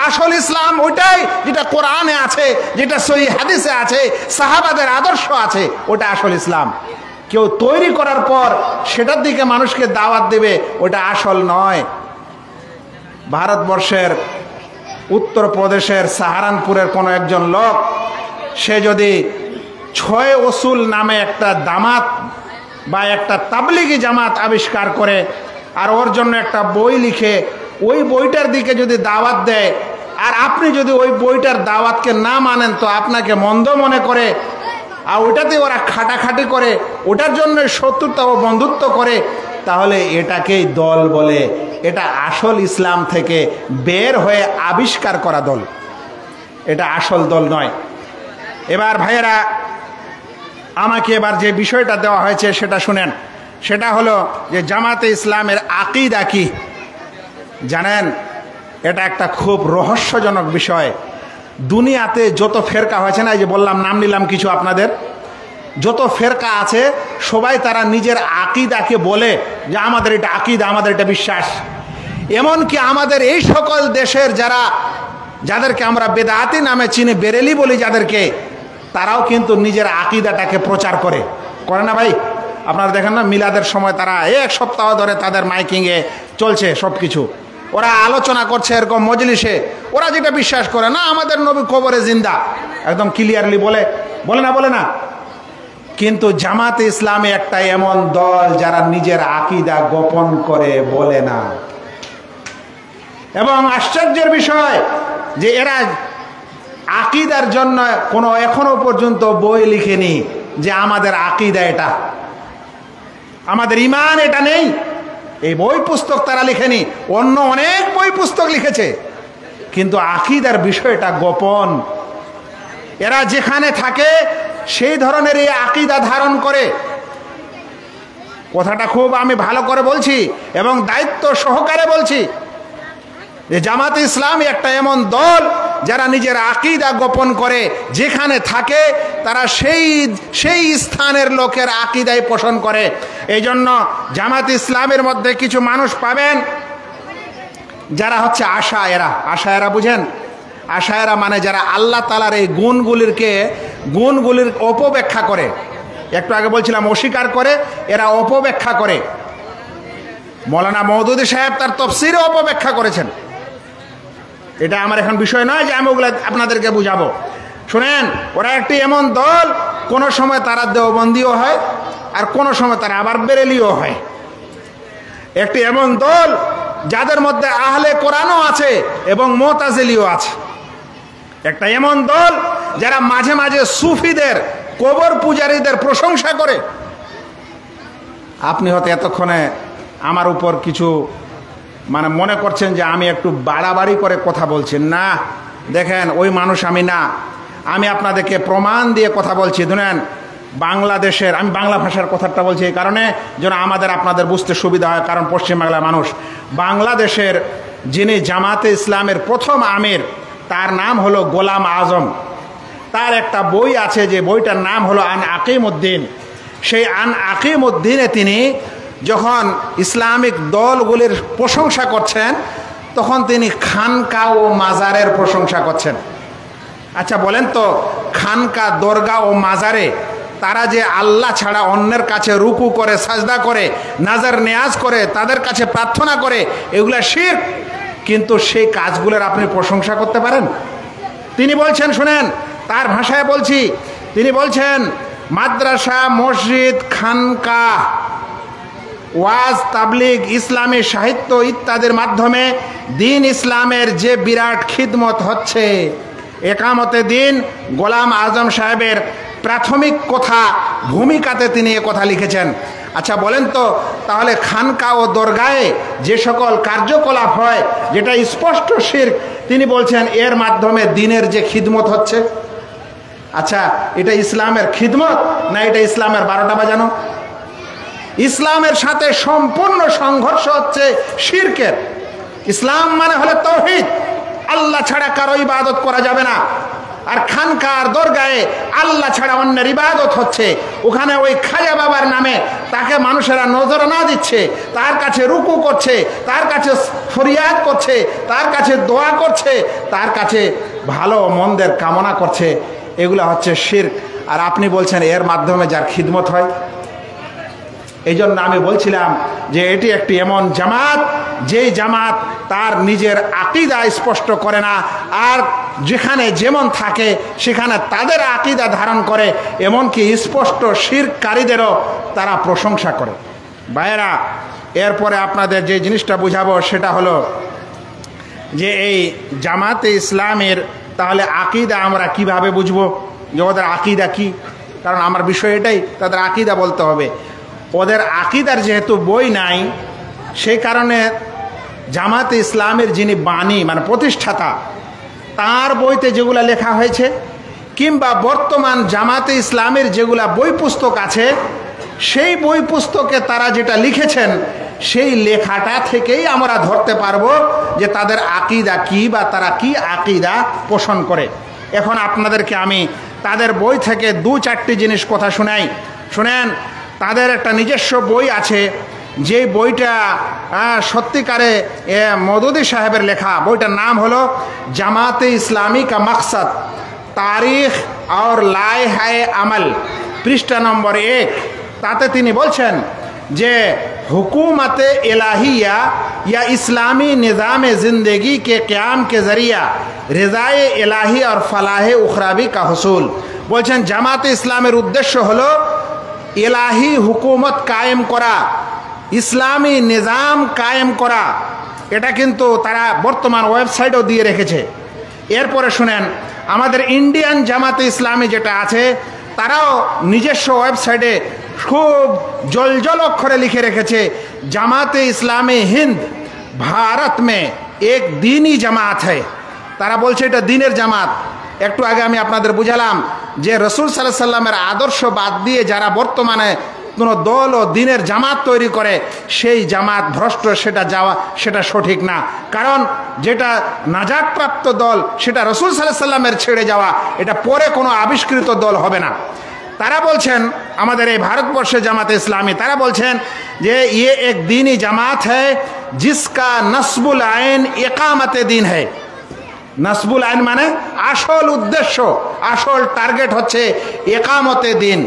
আসল ইসলাম ওইটাই যেটা কোরআনে আছে, যেটা সহিহ হাদিসে আছে, সাহাবাদের আদর্শ আছে, ওটা আসল ইসলাম। কেউ তৈরি করার পর সেটার দিকে মানুষকে দাওয়াত দেবে, ওটা আসল নয়। ভারতবর্ষের উত্তরপ্রদেশের সাহারানপুরের কোনো একজন লোক, সে যদি 6 উসুল নামে একটা জামাত বা একটা তাবলিগি জামাত আবিষ্কার করে আর ওর জন্য একটা বই লিখে ওই বইটার দিকে যদি দাওয়াত দেয়, আর আপনি যদি ওই বইটার দাওয়াতকে না মানেন, তো আপনাকে মন্দ মনে করে আর ওটাতে ওরা খাটাখাটি করে, ওটার জন্য শত্রুতা ও বন্ধুত্ব করে, তাহলে এটাকেই দল বলে। এটা আসল ইসলাম থেকে বের হয়ে আবিষ্কার করা দল, এটা আসল দল নয়। এবার ভাইয়েরা, আমাকে এবার যে বিষয়টা দেওয়া হয়েছে সেটা শুনেন। সেটা হলো যে জামাতে ইসলামের আকীদা কি জানেন? এটা একটা খুব রহস্যজনক বিষয়। দুনিয়াতে যত ফেরকা হয়েছে না, এই যে বললাম, নাম নিলাম কিছু আপনাদের, যত ফেরকা আছে সবাই তারা নিজের আকীদাকে বলে যে আমাদের এটা আকীদা, আমাদের এটা বিশ্বাস। এমনকি আমাদের এই সকল দেশের যাদেরকে আমরা বেদাতি নামে চিনি, বেরেলি বলি যাদেরকে, তারাও কিন্তু নিজের আকীদাটাকে প্রচার করে না ভাই? আপনারা দেখেন না, মিলাদের সময় তারা 1 সপ্তাহ ধরে তাদের মাইকিংয়ে চলছে সব কিছু, ওরা আলোচনা করছে এরকম মজলিসে। ওরা যেটা বিশ্বাস করে না, আমাদের নবী কবরে জিন্দা, একদম ক্লিয়ারলি বলে না। কিন্তু জামাতে ইসলামে একটা এমন দল যারা নিজের আকীদা গোপন করে বলে না। এবং আশ্চর্যের বিষয় যে এরা আকীদার জন্য কোনো এখনো পর্যন্ত বই লিখেনি যে আমাদের আকীদা এটা, আমাদের ঈমান এটা নেই। এই বই পুস্তক তারা লিখেনি, অন্য অনেক বই পুস্তক লিখেছে, কিন্তু আকীদার বিষয়টা গোপন। এরা যেখানে থাকে সেই ধরনের এই আকীদা ধারণ করে। কথাটা খুব আমি ভালো করে বলছি এবং দায়িত্ব সহকারে বলছি যে জামাতে ইসলামী একটা এমন দল যারা নিজের আকীদা গোপন করে যেখানে থাকে তারা সেই স্থানের লোকের আকীদাই পোষণ করে। এই জন্য জামাত ইসলামের মধ্যে কিছু মানুষ পাবেন যারা হচ্ছে আশায়েরা বুঝেন? আশায়েরা মানে যারা আল্লাহ তাআলার এই গুণগুলির অপব্যাখ্যা করে। একটু আগে বলছিলাম অস্বীকার করে, এরা অপব্যাখ্যা করে। মৌলানা মওদুদী সাহেব তার তাফসীরে অপব্যাখ্যা করেছেন। এটা আমার এখন বিষয় নয় যে আমি ওগুলো আপনাদেরকে বুঝাবো। শুনেন, ওরা একটি এমন দল, কোনো সময় তারা দেওবন্দিও হয় আর কোনো সময় তারা আবার বেরেলিও হয়। একটি এমন দল যাদের মধ্যে আহলে কোরআনও আছে এবং মুতাজিলিও আছে। একটা এমন দল যারা মাঝে মাঝে সুফিদের, কবর পূজারীদের প্রশংসা করে। আপনি হয়তো এতক্ষণে আমার উপর কিছু মনে করছেন যে আমি একটু বাড়াবাড়ি করে কথা বলছি। না, দেখেন ওই মানুষ আমি না। আমি আপনাদেরকে প্রমাণ দিয়ে কথা বলছি। ধরেন বাংলাদেশের, আমি বাংলা ভাষার কথাটা বলছি এই কারণে যেন আপনাদের বুঝতে সুবিধা হয়, কারণ পশ্চিমবাংলার মানুষ। বাংলাদেশের যিনি জামাতে ইসলামের প্রথম আমির, তার নাম হলো গোলাম আজম। তার একটা বই আছে, যে বইটার নাম হলো আন আকিমউদ্দিন। সেই আন আকিমউদ্দিনে তিনি যখন ইসলামিক দলগুলির প্রশংসা করছেন, তখন তিনি খানকা ও মাজারের প্রশংসা করছেন। আচ্ছা বলেন তো, খানকা, দরগা ও মাজারে তারা যে আল্লাহ ছাড়া অন্যের কাছে রুকু করে, সাজদা করে, নাজার নেয়াজ করে, তাদের কাছে প্রার্থনা করে, এগুলা শিরক। কিন্তু সেই কাজগুলোর আপনি প্রশংসা করতে পারেন? তিনি বলছেন, শুনেন তার ভাষায় বলছি, তিনি বলছেন মাদ্রাসা, মসজিদ, খানকা, ওয়াজ, তাবলিগ, ইসলামী সাহিত্য ইত্যাদির মাধ্যমে দিন ইসলামের যে বিরাট খিদমত হচ্ছে, একামতে দিন গোলাম আজম সাহেবের প্রাথমিক ভূমিকাতে তিনি এ কথা লিখেছেন। আচ্ছা বলেন তো, তাহলে খানকা ও দরগায়ে যে সকল কার্যকলাপ হয়, যেটা স্পষ্ট শিরক, তিনি বলছেন এর মাধ্যমে দিনের যে খিদমত হচ্ছে। আচ্ছা, এটা ইসলামের খিদমত না এটা ইসলামের 12টা বাজানো? ইসলামের সাথে সম্পূর্ণ সংঘর্ষ হচ্ছে শিরকের। ইসলাম মানে হলো তাওহীদ, আল্লাহ ছাড়া কারো ইবাদত করা যাবে না। আর খানকার দরগায়ে আল্লাহ ছাড়া অন্যের ইবাদত হচ্ছে। ওখানে ওই খাজা বাবার নামে তাকে মানুষেরা নজরানা দিচ্ছে, তার কাছে রুকু করছে, তার কাছে ফরিয়াদ করছে, তার কাছে দোয়া করছে, তার কাছে ভালো মন্দের কামনা করছে। এগুলো হচ্ছে শিরক। আর আপনি বলছেন এর মাধ্যমে যার খিদমত হয়। এই জন্য আমি বলছিলাম যে এটি একটি এমন জামাত, যেই জামাত তার নিজের আকীদা স্পষ্ট করে না, আর যেখানে যেমন থাকে সেখানে তাদের আকীদা ধারণ করে, এমনকি স্পষ্ট শিরককারীদেরও তারা প্রশংসা করে। ভাইয়েরা, এরপরে আপনাদের যে জিনিসটা বুঝাবো সেটা হলো যে এই জামাতে ইসলামের তাহলে আকীদা আমরা কিভাবে বুঝবো, যে ওদের আকীদা কি? কারণ আমার বিষয় এটাই, তাদের আকীদা বলতে হবে। ওদের আকীদার যেহেতু বই নাই, সেই কারণে জামাতে ইসলামের যিনি বাণী প্রতিষ্ঠাতা, তার বইতে যেগুলা লেখা হয়েছে, কিংবা বর্তমান জামাতে ইসলামের যেগুলা বই পুস্তক আছে, সেই বই পুস্তকে তারা যেটা লিখেছেন, সেই লেখাটা থেকেই আমরা ধরতে পারবো যে তাদের আকীদা কি বা তারা কি আকীদা পোষণ করে। এখন আপনাদেরকে আমি তাদের বই থেকে 2-4টি জিনিস কথা শোনাই। শুনেন, তাদের একটা নিজস্ব বই আছে, যে বইটা সত্যিকারে মওদুদী সাহেবের লেখা। বইটার নাম হলো জামাতে ইসলামী কা মকসদ, তারিখ और লায়হায়ে আমল, পৃষ্ঠা নম্বর 1। তাতে তিনি বলছেন যে हुकूमत इलाहिया या इस्लामी निज़ाम ज़िंदगी के क़याम के ज़रिया रिज़ाए इलाही और फलाह उखरावी का हुसूल। বলছেন জামাতে ইসলামের উদ্দেশ্য হলো ইলাহি হুকুমত কায়েম করা, ইসলামী নিজাম কায়েম করা। এটা কিন্তু তারা বর্তমান ওয়েবসাইটও দিয়ে রেখেছে। এরপরে শুনেন, আমাদের ইন্ডিয়ান জামাতে ইসলামী যেটা আছে, তারাও নিজস্ব ওয়েবসাইটে খুব জলজল অক্ষরে লিখে রেখেছে, জামাতে ইসলামী হিন্দ ভারত মে এক দিনই জামাত है। তারা বলছে এটা দিনের জামাত। একটু আগে আমি আপনাদের বুঝালাম যে রসুল সাল্লাল্লাহু আলাইহি সাল্লামের আদর্শ বাদ দিয়ে যারা বর্তমানে কোনো দল ও দিনের জামাত তৈরি করে, সেই জামাত ভ্রষ্ট, সেটা সঠিক না। কারণ যেটা নাজাতপ্রাপ্ত দল সেটা রাসূল সাল্লাল্লাহু আলাইহি সাল্লামের ছেড়ে যাওয়া, এটা পরে কোনো আবিষ্কৃত দল হবে না। তারা বলছেন, আমাদের এই ভারতবর্ষে জামাতে ইসলামী, তারা বলছেন যে ये एक दीनी जमात है जिसका नस्बुल आइन इकामत दिन है। नस्बुल आइन মানে আসল উদ্দেশ্য, আসল টার্গেট হচ্ছে একামতে দিন,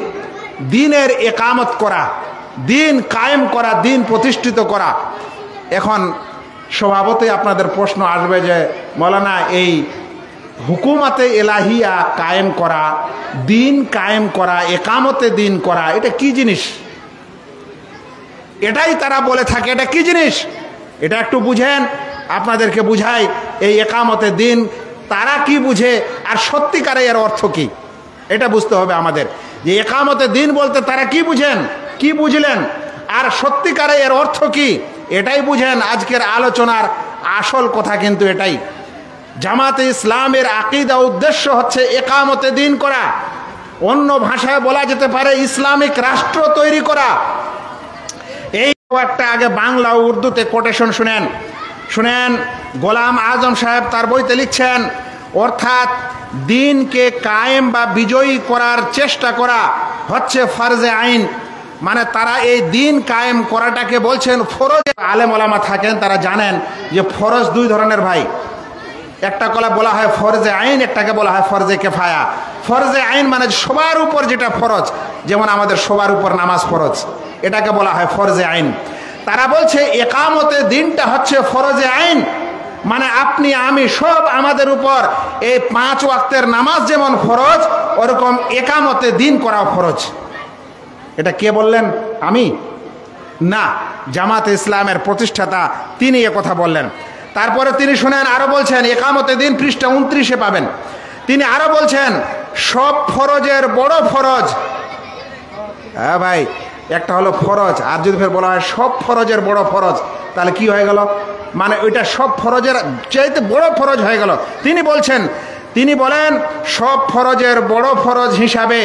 দিনের একামত করা, দিন কায়েম করা, দিন প্রতিষ্ঠিত করা। এখন স্বভাবতই আপনাদের প্রশ্ন আসবে যে মৌলানা এই হুকুমতে এলাহিয়া কায়েম করা, দিন কায়েম করা, একামতে দিন করা, এটা কি জিনিস? এটাই তারা বলে থাকে, এটা কি জিনিস এটা একটু বুঝেন, আপনাদেরকে বুঝাই এই একামতে দিন তারা কি বুঝে আর সত্যিকারে এর অর্থ কি, এটা বুঝতে হবে আমাদের। যে একামতে দিন বলতে তারা কি বুঝেন, কি বুঝলেন, আর সত্যিকারে এর অর্থ কি, এটাই বুঝেন। আজকের আলোচনার আসল কথা কিন্তু এটাই। জামাতে ইসলামের আকীদা উদ্দেশ্য হচ্ছে একামতে দিন করা, অন্য ভাষায় বলা যেতে পারে ইসলামিক রাষ্ট্র তৈরি করা। এই একটা আগে বাংলা ও উর্দুতে কোটেশন শুনেন। গোলাম আজম সাহেব তার বইতে লিখছেন, অর্থাৎ দিনকে কায়েম বা বিজয়ী করার চেষ্টা করা হচ্ছে ফরজে আইন, মানে তারা এই দিন কায়েম করাটাকে বলছেন ফরজ। আলেম ওলামা থাকেন, তারা জানেন যে ফরজ দুই ধরনের ভাই, একটা কলা বলা হয় ফরজে আইন, একটাকে বলা হয় ফরজে কেফায়া। ফরজে আইন মানে সবার উপর যেটা ফরজ, যেমন আমাদের সবার উপর নামাজ ফরজ, এটাকে বলা হয় ফরজে আইন। তারা বলছে একামতে দিনটা হচ্ছে ফরজে আইন, মানে আপনি আমি সব আমাদের উপর এই 5 ওয়াক্তের নামাজ যেমন ফরজ, ওরকম একামতে দিন করাও ফরজ। এটা কে বললেন? আমি না, জামাতে ইসলামের প্রতিষ্ঠাতা তিনি কথা বললেন। তারপরে তিনি শুনেন আরো বলছেন, একামতে দিন পৃষ্ঠা 29-এ পাবেন। তিনি আরো বলছেন সব ফরজের বড় ফরজ। হ্যাঁ ভাই, একটা হলো ফরজ, আর যদি ফের বলা হয় সব ফরজের বড় ফরজ, তাহলে কি হয়ে গেল? মানে ওইটা সব ফরজের চাইতে বড় ফরজ হয়ে গেল। তিনি বলেন সব ফরজের বড় ফরজ হিসাবে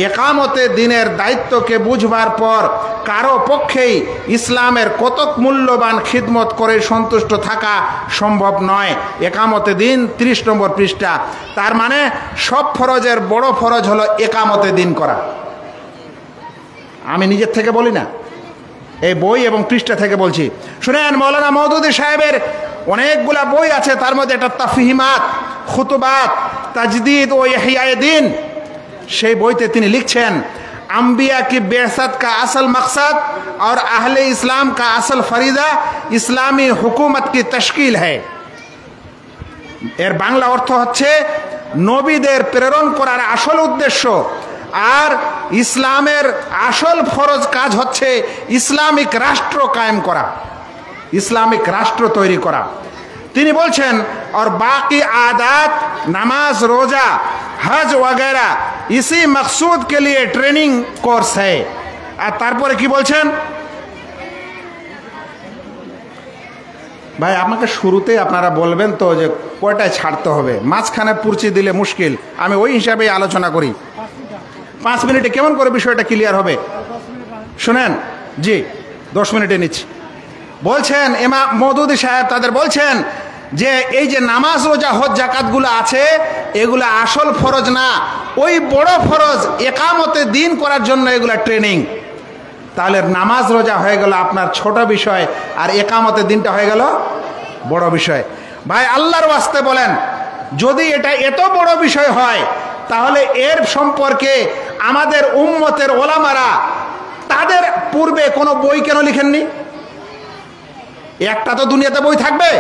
একামতে দিনের দায়িত্বকে বুঝবার পর কারো পক্ষেই ইসলামের কতক মূল্যবান খিদমত করে সন্তুষ্ট থাকা সম্ভব নয়। একামতে দিন 30 নম্বর পৃষ্ঠা। তার মানে সব ফরজের বড় ফরজ হলো একামতে দিন করা। আমি নিজের থেকে বলি না, এই বই এবং পৃষ্ঠা থেকে বলছি। শুনেন, মৌলানা মওদুদী সাহেবের অনেকগুলা বই আছে, তার মধ্যে একটা তাফহিমাত, খুতুবাত, তাজদীদ ও ইহয়ায়ে দ্বীন। সেই বইতে তিনি লিখছেন अंबिया की बेअसत का असल मकसद और अहले इस्लाम का असल फरीदा इस्लामी हुकूमत की तश्कील है। এর বাংলা অর্থ হচ্ছে নবীদের প্রেরণ করার আসল উদ্দেশ্য আর ইসলামের আসল ফরজ কাজ হচ্ছে ইসলামিক রাষ্ট্র কায়েম করা, ইসলামিক রাষ্ট্র তৈরি করা। তিনি বলছেন और बाकी आदात, नमाज, रोजा, हज वगैरह इसी मकसूद के लिए ट्रेनिंग कोर्स है। আর তারপরে কি বলছেন ভাই? আমাকে শুরুতেই আপনারা বলবেন তো যে কয়টায় ছাড়তে হবে, মাঝখানে পুরচি দিলে মুশকিল। আমি ওই হিসাবেই আলোচনা করি। 5 মিনিটে কেমন করে বিষয়টা ক্লিয়ার হবে? শুনেন, জি 10 মিনিটে নিচ্ছি। বলছেন ইমাম মওদুদী সাহেব, তাদের বলছেন যে এই যে নামাজ, রোজা, হজ, যাকাতগুলো আছে, এগুলো আসল ফরজ না, ওই বড় ফরজ একামতে দিন করার জন্য এগুলা ট্রেনিং। তাহলে নামাজ রোজা হয়ে গেল আপনার ছোট বিষয়, আর একামতে দিনটা হয়ে গেল বড় বিষয়। ভাই আল্লাহর ওয়াস্তে বলেন, যদি এটা এত বড় বিষয় হয় তাহলে এর সম্পর্কে আমাদের উম্মতের ওলামারা তাদের পূর্বে কোনো বই কেন লিখেননি? একটা তো দুনিয়াতে বই থাকবে।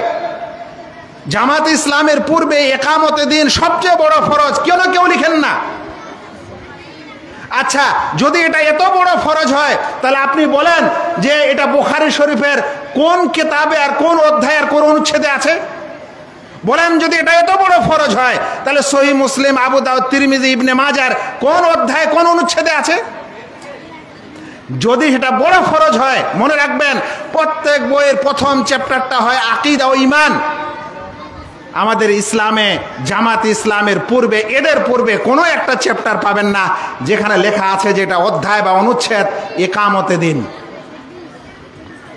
জামাত ইসলামের পূর্বে একামতে দিন সবচেয়ে বড় ফরজ, কেউ লিখেন না। আচ্ছা, যদি এটা এত বড় ফরজ হয় তাহলে আপনি বলেন যে এটা বুখারী শরীফের কোন কিতাবে আর কোন অধ্যায় আর কোন অনুচ্ছেদে আছে? বলেন, যদি এটা এত বড় ফরজ হয় তাহলে সহিহ মুসলিম, আবু দাউদ, তিরমিজি, ইবনে মাজার কোন অধ্যায় কোন অনুচ্ছেদে আছে? যদি এটা বড় ফরজ হয়, মনে রাখবেন প্রত্যেক বইয়ের প্রথম চ্যাপ্টারটা হয় আকীদা ও ঈমান। আমাদের ইসলামে জামাত ইসলামের পূর্বে, এদের পূর্বে কোনো একটা চ্যাপ্টার পাবেন না যেখানে লেখা আছে যেটা অধ্যায় বা অনুচ্ছেদ ইকামতে দিন।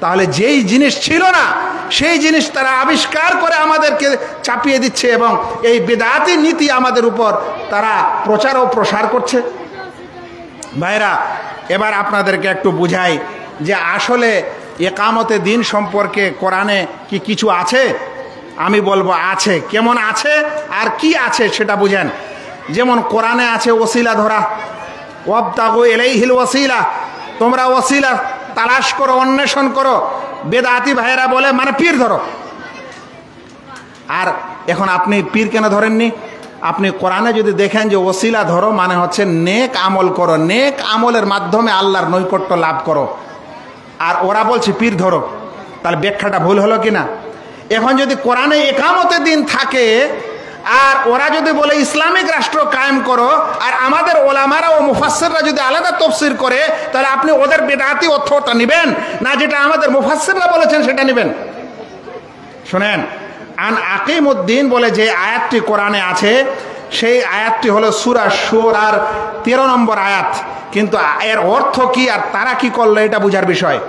তাহলে যেই জিনিস ছিল না সেই জিনিস তারা আবিষ্কার করে আমাদেরকে চাপিয়ে দিচ্ছে এবং এই বেদাতি নীতি আমাদের উপর তারা প্রচার ও প্রসার করছে। ভাইরা, এবার আপনাদেরকে একটু বুঝাই যে আসলে ইকামতে দিন সম্পর্কে কোরআনে কি কিছু আছে? আমি বলবো আছে। কেমন আছে আর কি আছে সেটা বুঝেন। যেমন কোরআনে আছে ওসিলা ধরা, ওয়াবতাগু ইলাইহিল ওয়াসিলা, তোমরা ওসিলা তালাশ করো, অন্বেষণ করো। বেদাতি ভাইয়েরা বলে মানে পীর ধরো। আর এখন আপনি পীর কেন ধরেননি? আপনি কোরআনে যদি দেখেন যে ওসিলা ধরো মানে হচ্ছে নেক আমল করো, নেক আমলের মাধ্যমে আল্লাহর নৈকট্য লাভ করো, আর ওরা বলছে পীর ধরো, তাহলে ব্যাখ্যাটা ভুল হলো কিনা? এখন যদি কোরআনে ইকামতে দিন থাকে আর ওরা যদি বলে ইসলামিক রাষ্ট্র কায়েম করো, আর আমাদের ওলামারা ও মুফাসসিররা যদি আলাদা তাফসীর করে, তাহলে আপনি ওদের বেদাতি অর্থটা নেবেন না যেটা আমাদের মুফাসসিররা বলেছেন সেটা নেবেন? শুনেন, আন আকিমুদ্দিন বলে যে আয়াতটি কোরআনে আছে, সেই আয়াতটি হলো সূরা শূরার 13 নম্বর আয়াত। কিন্তু এর অর্থ কি আর তারা কি করলো এটা বোঝার বিষয়।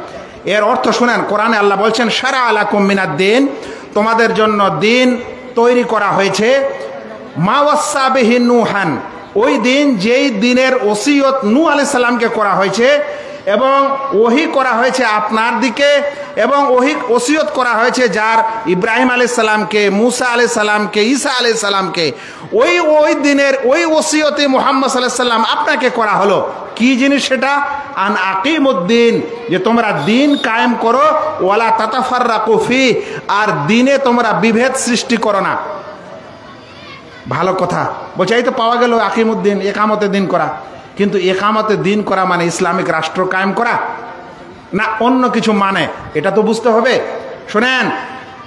এর অর্থ শুনেন, কোরআনে আল্লাহ বলছেন শারা আলাকুম মিনাদ-দ্বীন, তোমাদের জন্য দিন তৈরি করা হয়েছে, মা ওয়াসসা বিহি নূহান, ওই দিন যেই দিনের ওসিয়ত নূহ আলাইহিস সালামকে করা হয়েছে এবং ওহী করা হয়েছে আপনার দিকে, এবং ওহী ওসিয়ত করা হয়েছে যার ইব্রাহিম আলাইহিস সালামকে, মূসা আলাইহিস সালামকে, ঈসা আলাইহিস সালামকে। ওই দিনের ওই ওসিয়তে মুহাম্মদ সাল্লাল্লাহু আলাইহি সাল্লাম আপনাকে করা হলো। কি জিনিস সেটা? আন আকিমুদ্দিন, যে তোমরা দিন কায়েম করো, ওয়ালা তাতাফাররাকু ফি, আর দিনে তোমরা বিভেদ সৃষ্টি করো না। ভালো কথা বলছে, এই তো পাওয়া গেল আকিমুদ্দিন, ইকামতে দিন করা। কিন্তু ইকামতে দিন করা মানে ইসলামিক রাষ্ট্র কায়েম করা না অন্য কিছু মানে? এটা তো বুঝতে হবে। শুনেন,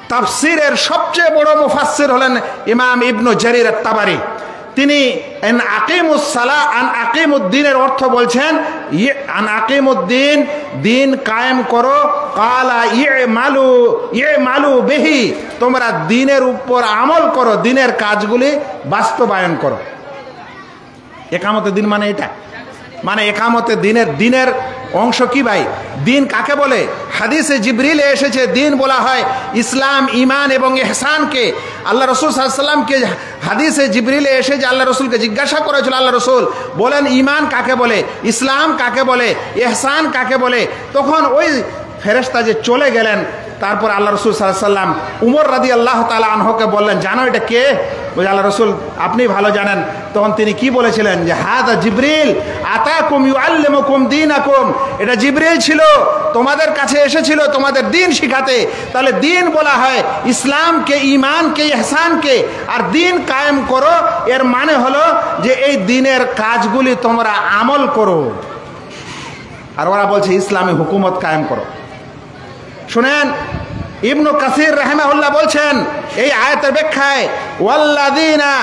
তাফসীরের সবচেয়ে বড় মুফাসসির হলেন ইমাম ইবনু জারির আত-তাবারি। তিনি আন আকিমুস সালাহ আন আকিমুদ্দিনের অর্থ বলছেন, আন আকিমুদ্দিন, দিন কায়েম করো, কালা ইমালু বিহি, তোমরা দিনের উপর আমল করো, দিনের কাজগুলি বাস্তবায়ন করো। ইকামতে দিন মানে এটা, মানে ইকামতে দিনের অংশ কি ভাই? দিন কাকে বলে? হাদিসে জিবরিলে এসেছে দিন বলা হয় ইসলাম, ঈমান এবং ইহসানকে। আল্লাহ রাসূল সাল্লাল্লাহু আলাইহি সাল্লামকে হাদিসে জিবরিলে এসে যে আল্লাহ রাসূলকে জিজ্ঞাসা করেছিল, আল্লাহ রাসূল বলেন ঈমান কাকে বলে, ইসলাম কাকে বলে, ইহসান কাকে বলে? তখন ওই ফেরেশতা যে চলে গেলেন, তারপর আল্লাহ রাসূল সাল্লাল্লাহু আলাইহি সাল্লাম উমর রাদিয়াল্লাহু তাআলা আনহুকে বললেন, জানো এটা কে? বলে আল্লাহ রাসূল আপনি ভালো জানেন। তখন তিনি কি বলেছিলেন যে হাদা জিবরিল আতাকুম ইউআল্লিমুকুম দীনাকুম, এটা জিবরিল ছিল, তোমাদের কাছে এসেছিল তোমাদের দিন শিখাতে। তাহলে দিন বলা হয় ইসলামকে, ঈমানকে, ইহসানকে। আর দিন কায়েম করো এর মানে হলো যে এই দিনের কাজগুলি তোমরা আমল করো। আর ওরা বলছে ইসলামী হুকুমত কায়েম করো। শুনেন, ইবনু কাসির রাহিমাহুল্লাহ বলছেন এই আয়াতের ব্যাখ্যায়, ওয়াল্লাযীনা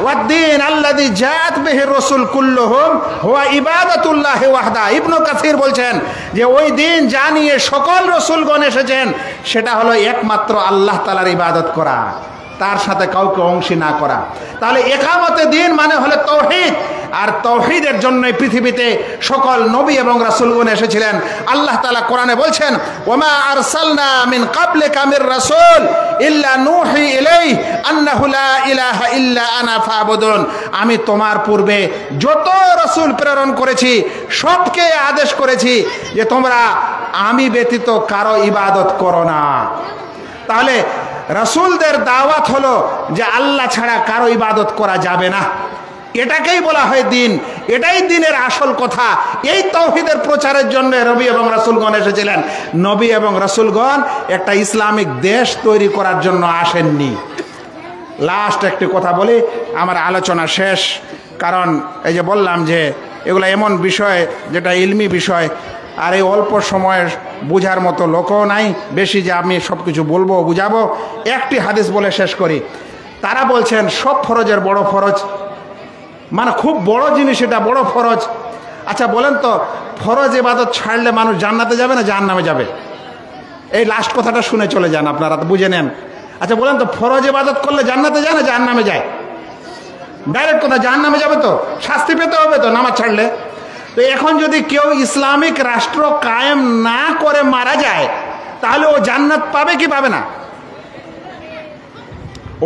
ওয়াদ-দীন আল্লাযী জাআত বিহি রাসূল কুল্লুহুম হুয়া ইবাদাতুল্লাহি ওয়াহদা। ইবনু কাসির বলছেন যে ওই দিন যা নিয়ে সকল রাসূলগণ এসেছেন সেটা হলো একমাত্র আল্লাহ তাআলার ইবাদত করা, তার সাথে কাউকে অংশী না করা। তাহলে ইকামতে দিন মানে হলো তাওহীদ, আর তাওহীদের জন্যই পৃথিবীতে সকল নবী এবং রাসূলগণ এসেছিলেন। আল্লাহ তাআলা কোরআনে বলছেন, ওয়ামা আরসালনা মিন ক্বাবলিকা মির রাসূল ইল্লা নূহি ইলাইহি আন্নাহু লা ইলাহা ইল্লা আনা ফাবুদুন। আমি তোমার পূর্বে যত রাসূল প্রেরণ করেছি সবকে আদেশ করেছি যে তোমরা আমি ব্যতীত কারো ইবাদত করো না। তাহলে রাসূলদের দাওয়াত হলো যে আল্লাহ ছাড়া কারো ইবাদত করা যাবে না, এটাকেই বলা হয় দিন। এটাই দিনের আসল কথা। এই তাওহীদের প্রচারের জন্য নবী এবং রাসূলগণ এসেছিলেন। নবী এবং রাসূলগণ একটা ইসলামিক দেশ তৈরি করার জন্য আসেননি। লাস্ট একটি কথা বলি, আমার আলোচনা শেষ। কারণ এই যে বললাম যে এগুলো এমন বিষয় যেটা ইলমি বিষয়, আর এই অল্প সময়ের বোঝার মতো লোকও নাই বেশি যে আমি সব কিছু বলবো বুঝাবো। একটি হাদিস বলে শেষ করি। তারা বলছেন সব ফরজের বড় ফরজ, মানে খুব বড় জিনিস, এটা বড় ফরজ। আচ্ছা বলেন তো, ফরজ ইবাদত ছাড়লে মানুষ জান্নাতে যাবে না জাহান্নামে যাবে? এই লাস্ট কথাটা শুনে চলে যান, আপনারা বুঝে নেন। আচ্ছা বলেন তো, ফরজ ইবাদত করলে জান্নাতে যায় না জাহান্নামে যায়? ডাইরেক্ট কথা, জাহান্নামে যাবে তো, শাস্তি পেতে হবে তো নামাজ ছাড়লে। তো এখন যদি কেউ ইসলামিক রাষ্ট্র কায়েম না করে মারা যায়, তাহলে ও জান্নাত পাবে কি পাবে না?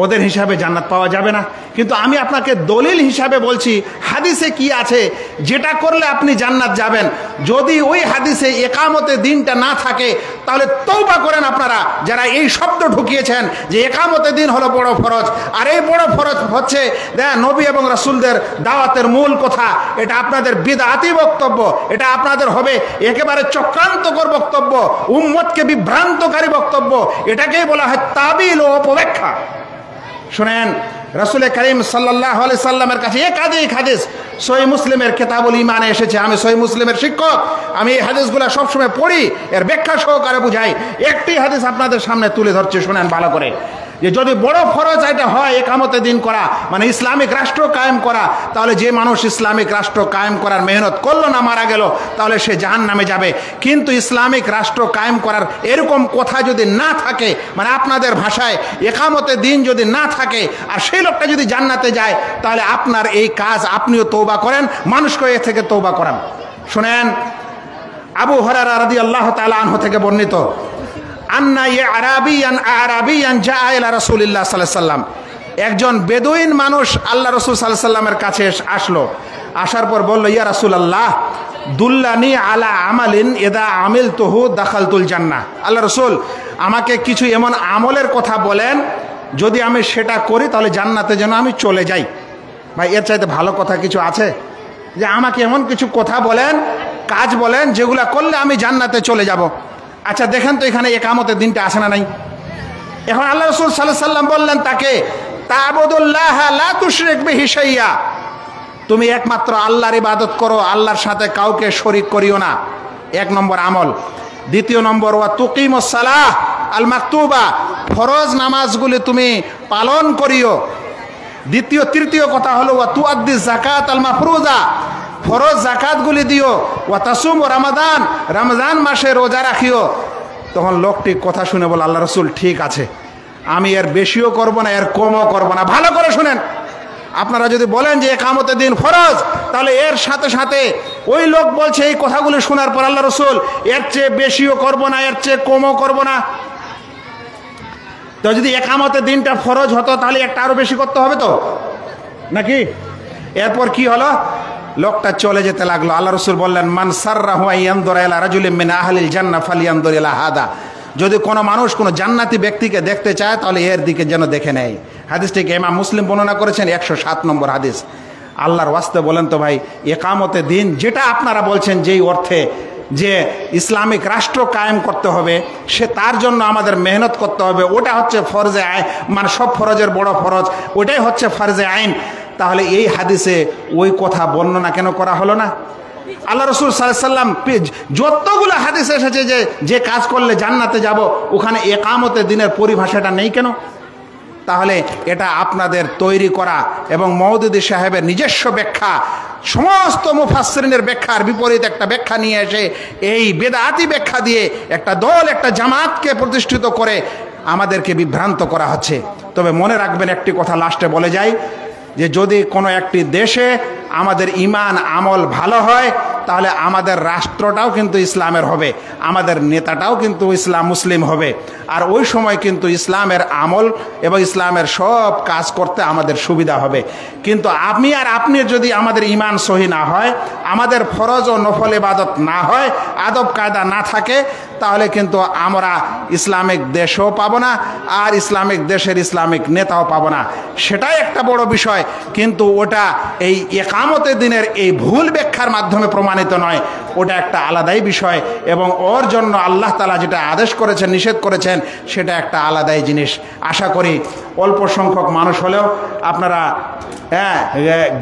ওদের হিসাবে জান্নাত পাওয়া যাবে না। কিন্তু আমি আপনাকে দলিল হিসাবে বলছি, হাদিসে কি আছে যেটা করলে আপনি জান্নাত যাবেন। যদি ওই হাদিসে একামতে দিনটা না থাকে, তাহলে তওবা করেন আপনারা যারা এই শব্দ ঢুকিয়েছেন যে একামতে দিন হলো বড় ফরজ। আর এই বড় ফরজ হচ্ছে নবী এবং রাসূলদের দাওয়াতের মূল কথা। এটা আপনাদের বিদআতি বক্তব্য, এটা আপনাদের হবে একেবারে চক্রান্তকর বক্তব্য, উম্মতকে বিভ্রান্তকারী বক্তব্য। এটাকেই বলা হয় তাবিল ও অপব্যাখ্যা। শুনেন, রাসূল করিম সাল্লাল্লাহু আলাইহি সাল্লামের কাছে একাধিক হাদিস সহিহ মুসলিমের কিতাবুল ঈমানে এসেছে। আমি সহিহ মুসলিমের শিক্ষক, আমি এই হাদিসগুলো সবসময় পড়ি, এর ব্যাখ্যা সহকারে বুঝাই। একটি হাদিস আপনাদের সামনে তুলে ধরছি, শুনেন ভালো করে। যে যদি বড় ফরজ এটা হয় একামতে দিন করা, মানে ইসলামিক রাষ্ট্র কায়েম করা, তাহলে যে মানুষ ইসলামিক রাষ্ট্র কায়েম করার মেহনত করলো না, মারা গেল, তাহলে সে জাহান্নামে যাবে। কিন্তু ইসলামিক রাষ্ট্র কায়েম করার এরকম কথা যদি না থাকে, মানে আপনাদের ভাষায় একামতে দিন যদি না থাকে, আর সেই লোকটা যদি জান্নাতে যায়, তাহলে আপনার এই কাজ আপনিও তওবা করেন, মানুষকে এ থেকে তওবা করান। শুনেন, আবু হুরায়রা রাদিয়াল্লাহু তাআলা আনহু থেকে বর্ণিত, আন্না আরাবিয়ান জাআ ইলা রাসূলিল্লাহ সাল্লাল্লাহু আলাইহি ওয়াসাল্লাম, একজন বেদুইন মানুষ আল্লাহ রাসূল সাল্লাল্লাহু আলাইহি ওয়াসাল্লামের কাছে আসলো। আসার পর বলল, ইয়া রাসূলুল্লাহ দুল্লানি আলা আমালিন ইদা আমিলতুহু দাখালতুল জান্নাহ। আল্লাহ রাসূল, আমাকে কিছু এমন আমলের কথা বলেন, যদি আমি সেটা করি তাহলে জান্নাতে যেন আমি চলে যাই। ভাই, এর চাইতে ভালো কথা কিছু আছে? যে আমাকে এমন কিছু কথা বলেন, কাজ বলেন, যেগুলা করলে আমি জান্নাতে চলে যাব। আচ্ছা দেখেন তো, এখানে একামতের দিনটা আসে না নাই? এখন আল্লাহ রাসূল সাল্লাল্লাহু আলাইহি ওয়াসাল্লাম বললেন তাকে, তা'বুদুল্লাহ লা তুশরিক বিহি শাইয়্যা, তুমি একমাত্র আল্লাহর ইবাদত করো, আল্লাহর সাথে কাউকে শরীক করিও না। এক নম্বর আমল। দ্বিতীয় নম্বর, ওয়া তুকিমুস সালাহ আল মাকতুবা, ফরজ নামাজগুলি তুমি পালন করিও। তৃতীয় কথা হলো, ওয়া তুআদ্দি যাকাত আল মাফরুজা, ফরজ জাকাতগুলি দিও। ওয়া তাসুম রমাদান, রমজান মাসে রোজা রাখিও। তখন লোকটি কথা শুনে বলে, আল্লাহ রাসূল ঠিক আছে, আমি এর বেশিও করব না, এর কমও করব না। ভালো করে শুনেন, আপনারা যদি বলেন যে একামতের দিন ফরজ, তাহলে এর সাথে সাথে ওই লোক বলছে এই কথাগুলি শোনার পর, আল্লাহ রাসূল এর চেয়ে বেশিও করব না, এর চেয়ে কমও করব না। তো যদি একামতের দিনটা ফরজ হতো, তাহলে একটা আরো বেশি করতে হবে তো নাকি? এরপর কি হলো? লোকটা চলে যেতে লাগলো। আল্লাহ রাসূল বললেন, মান সাররাহু আইয়ানদুরা ইলা রাজুলিন মিন আহলিল জান্নাহ ফালিয়ানদুর ইলা হাদা, যদি কোনো মানুষ কোনো জান্নাতি ব্যক্তিকে দেখতে চায়, তাহলে এর দিকে যেন দেখে নেয়। হাদিসটিকে ইমাম মুসলিম বর্ণনা করেছেন, 107 নম্বর হাদিস। আল্লাহর ওয়াস্তে বলেন তো ভাই, একামতে দিন যেটা আপনারা বলছেন যেই অর্থে যে ইসলামিক রাষ্ট্র কায়েম করতে হবে, সে তার জন্য আমাদের মেহনত করতে হবে, ওটা হচ্ছে ফরজে আইন, মানে সব ফরজের বড় ফরজ, ওটাই হচ্ছে ফরজে আইন। তাহলে এই হাদিসে ওই কথা বর্ণনা কেন করা হলো না? আল্লাহ রাসূল সাল্লাল্লাহু আলাইহি ওয়াসাল্লাম যতগুলো হাদিস এসেছে যে কাজ করলে জান্নাতে যাব, ওখানে একামতের দিনের পরিভাষাটা নেই কেন? তাহলে এটা আপনাদের তৈরি করা এবং মওদুদি সাহেবের নিজস্ব ব্যাখ্যা, সমস্ত মুফাসসিরিনের ব্যাখ্যার বিপরীত একটা ব্যাখ্যা নিয়ে এসে এই বেদাতি ব্যাখ্যা দিয়ে একটা দল, একটা জামাতকে প্রতিষ্ঠিত করে আমাদেরকে বিভ্রান্ত করা হচ্ছে। তবে মনে রাখবেন একটি কথা লাস্টে বলে যাই, যে যদি কোনো একটি দেশে আমাদের ঈমান আমল ভালো হয়, তাহলে আমাদের রাষ্ট্রটাও কিন্তু ইসলামের হবে, আমাদের নেতাটাও কিন্তু মুসলিম হবে। আর ওই সময় কিন্তু ইসলামের আমল এবং ইসলামের সব কাজ করতে আমাদের সুবিধা হবে। কিন্তু আমি আর আপনি যদি আমাদের ঈমান সহি না হয়, আমাদের ফরজ ও নফল ইবাদত না হয়, আদব কায়দা না থাকে, তাহলে কিন্তু আমরা ইসলামিক দেশও পাবো না, আর ইসলামিক দেশের ইসলামিক নেতাও পাবো না। সেটাই একটা বড় বিষয়। কিন্তু ওটা এই একামতের দিনের এই ভুল ব্যাখ্যার মাধ্যমে প্রমাণিত নয়, ওটা একটা আলাদাই বিষয়। এবং ওর জন্য আল্লাহ তাআলা যেটা আদেশ করেছেন, নিষেধ করেছেন, সেটা একটা আলাদাই জিনিস। আশা করি অল্প সংখ্যক মানুষ হলেও আপনারা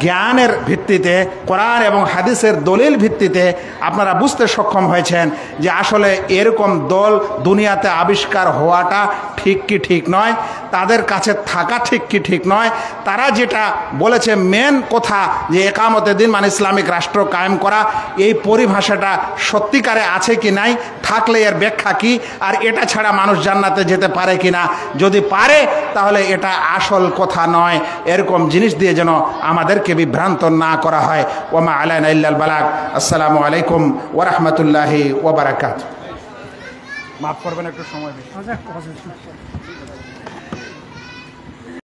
জ্ঞানের ভিত্তিতে, কোরআন এবং হাদিসের দলিল ভিত্তিতে আপনারা বুঝতে সক্ষম হয়েছেন যে আসলে এরকম দল দুনিয়াতে আবিষ্কার হওয়াটা ঠিক কি ঠিক নয়, তাদের কাছে থাকা ঠিক কি ঠিক নয়। তারা যেটা বলেছে মেন কথা যে একামতে দিন মানে ইসলামিক রাষ্ট্র কায়েম করা, এই পরিভাষাটা সত্যিকারে আছে কি নাই, থাকলে এর ব্যাখ্যা কি, আর এটা ছাড়া মানুষ জান্নাতে যেতে পারে কি না, যদি পারে তাহলে এটা আসল কথা নয়। এরকম জিনিস দিয়ে যেন আমাদেরকে বিভ্রান্ত না করা হয়। ওমা আলাইনা ইল্লাল বালাগ। আসসালামু আলাইকুম ওয়া রাহমাতুল্লাহি ওয়া বারাকাতুহু। মাফ করবেন, একটু সময় দিন।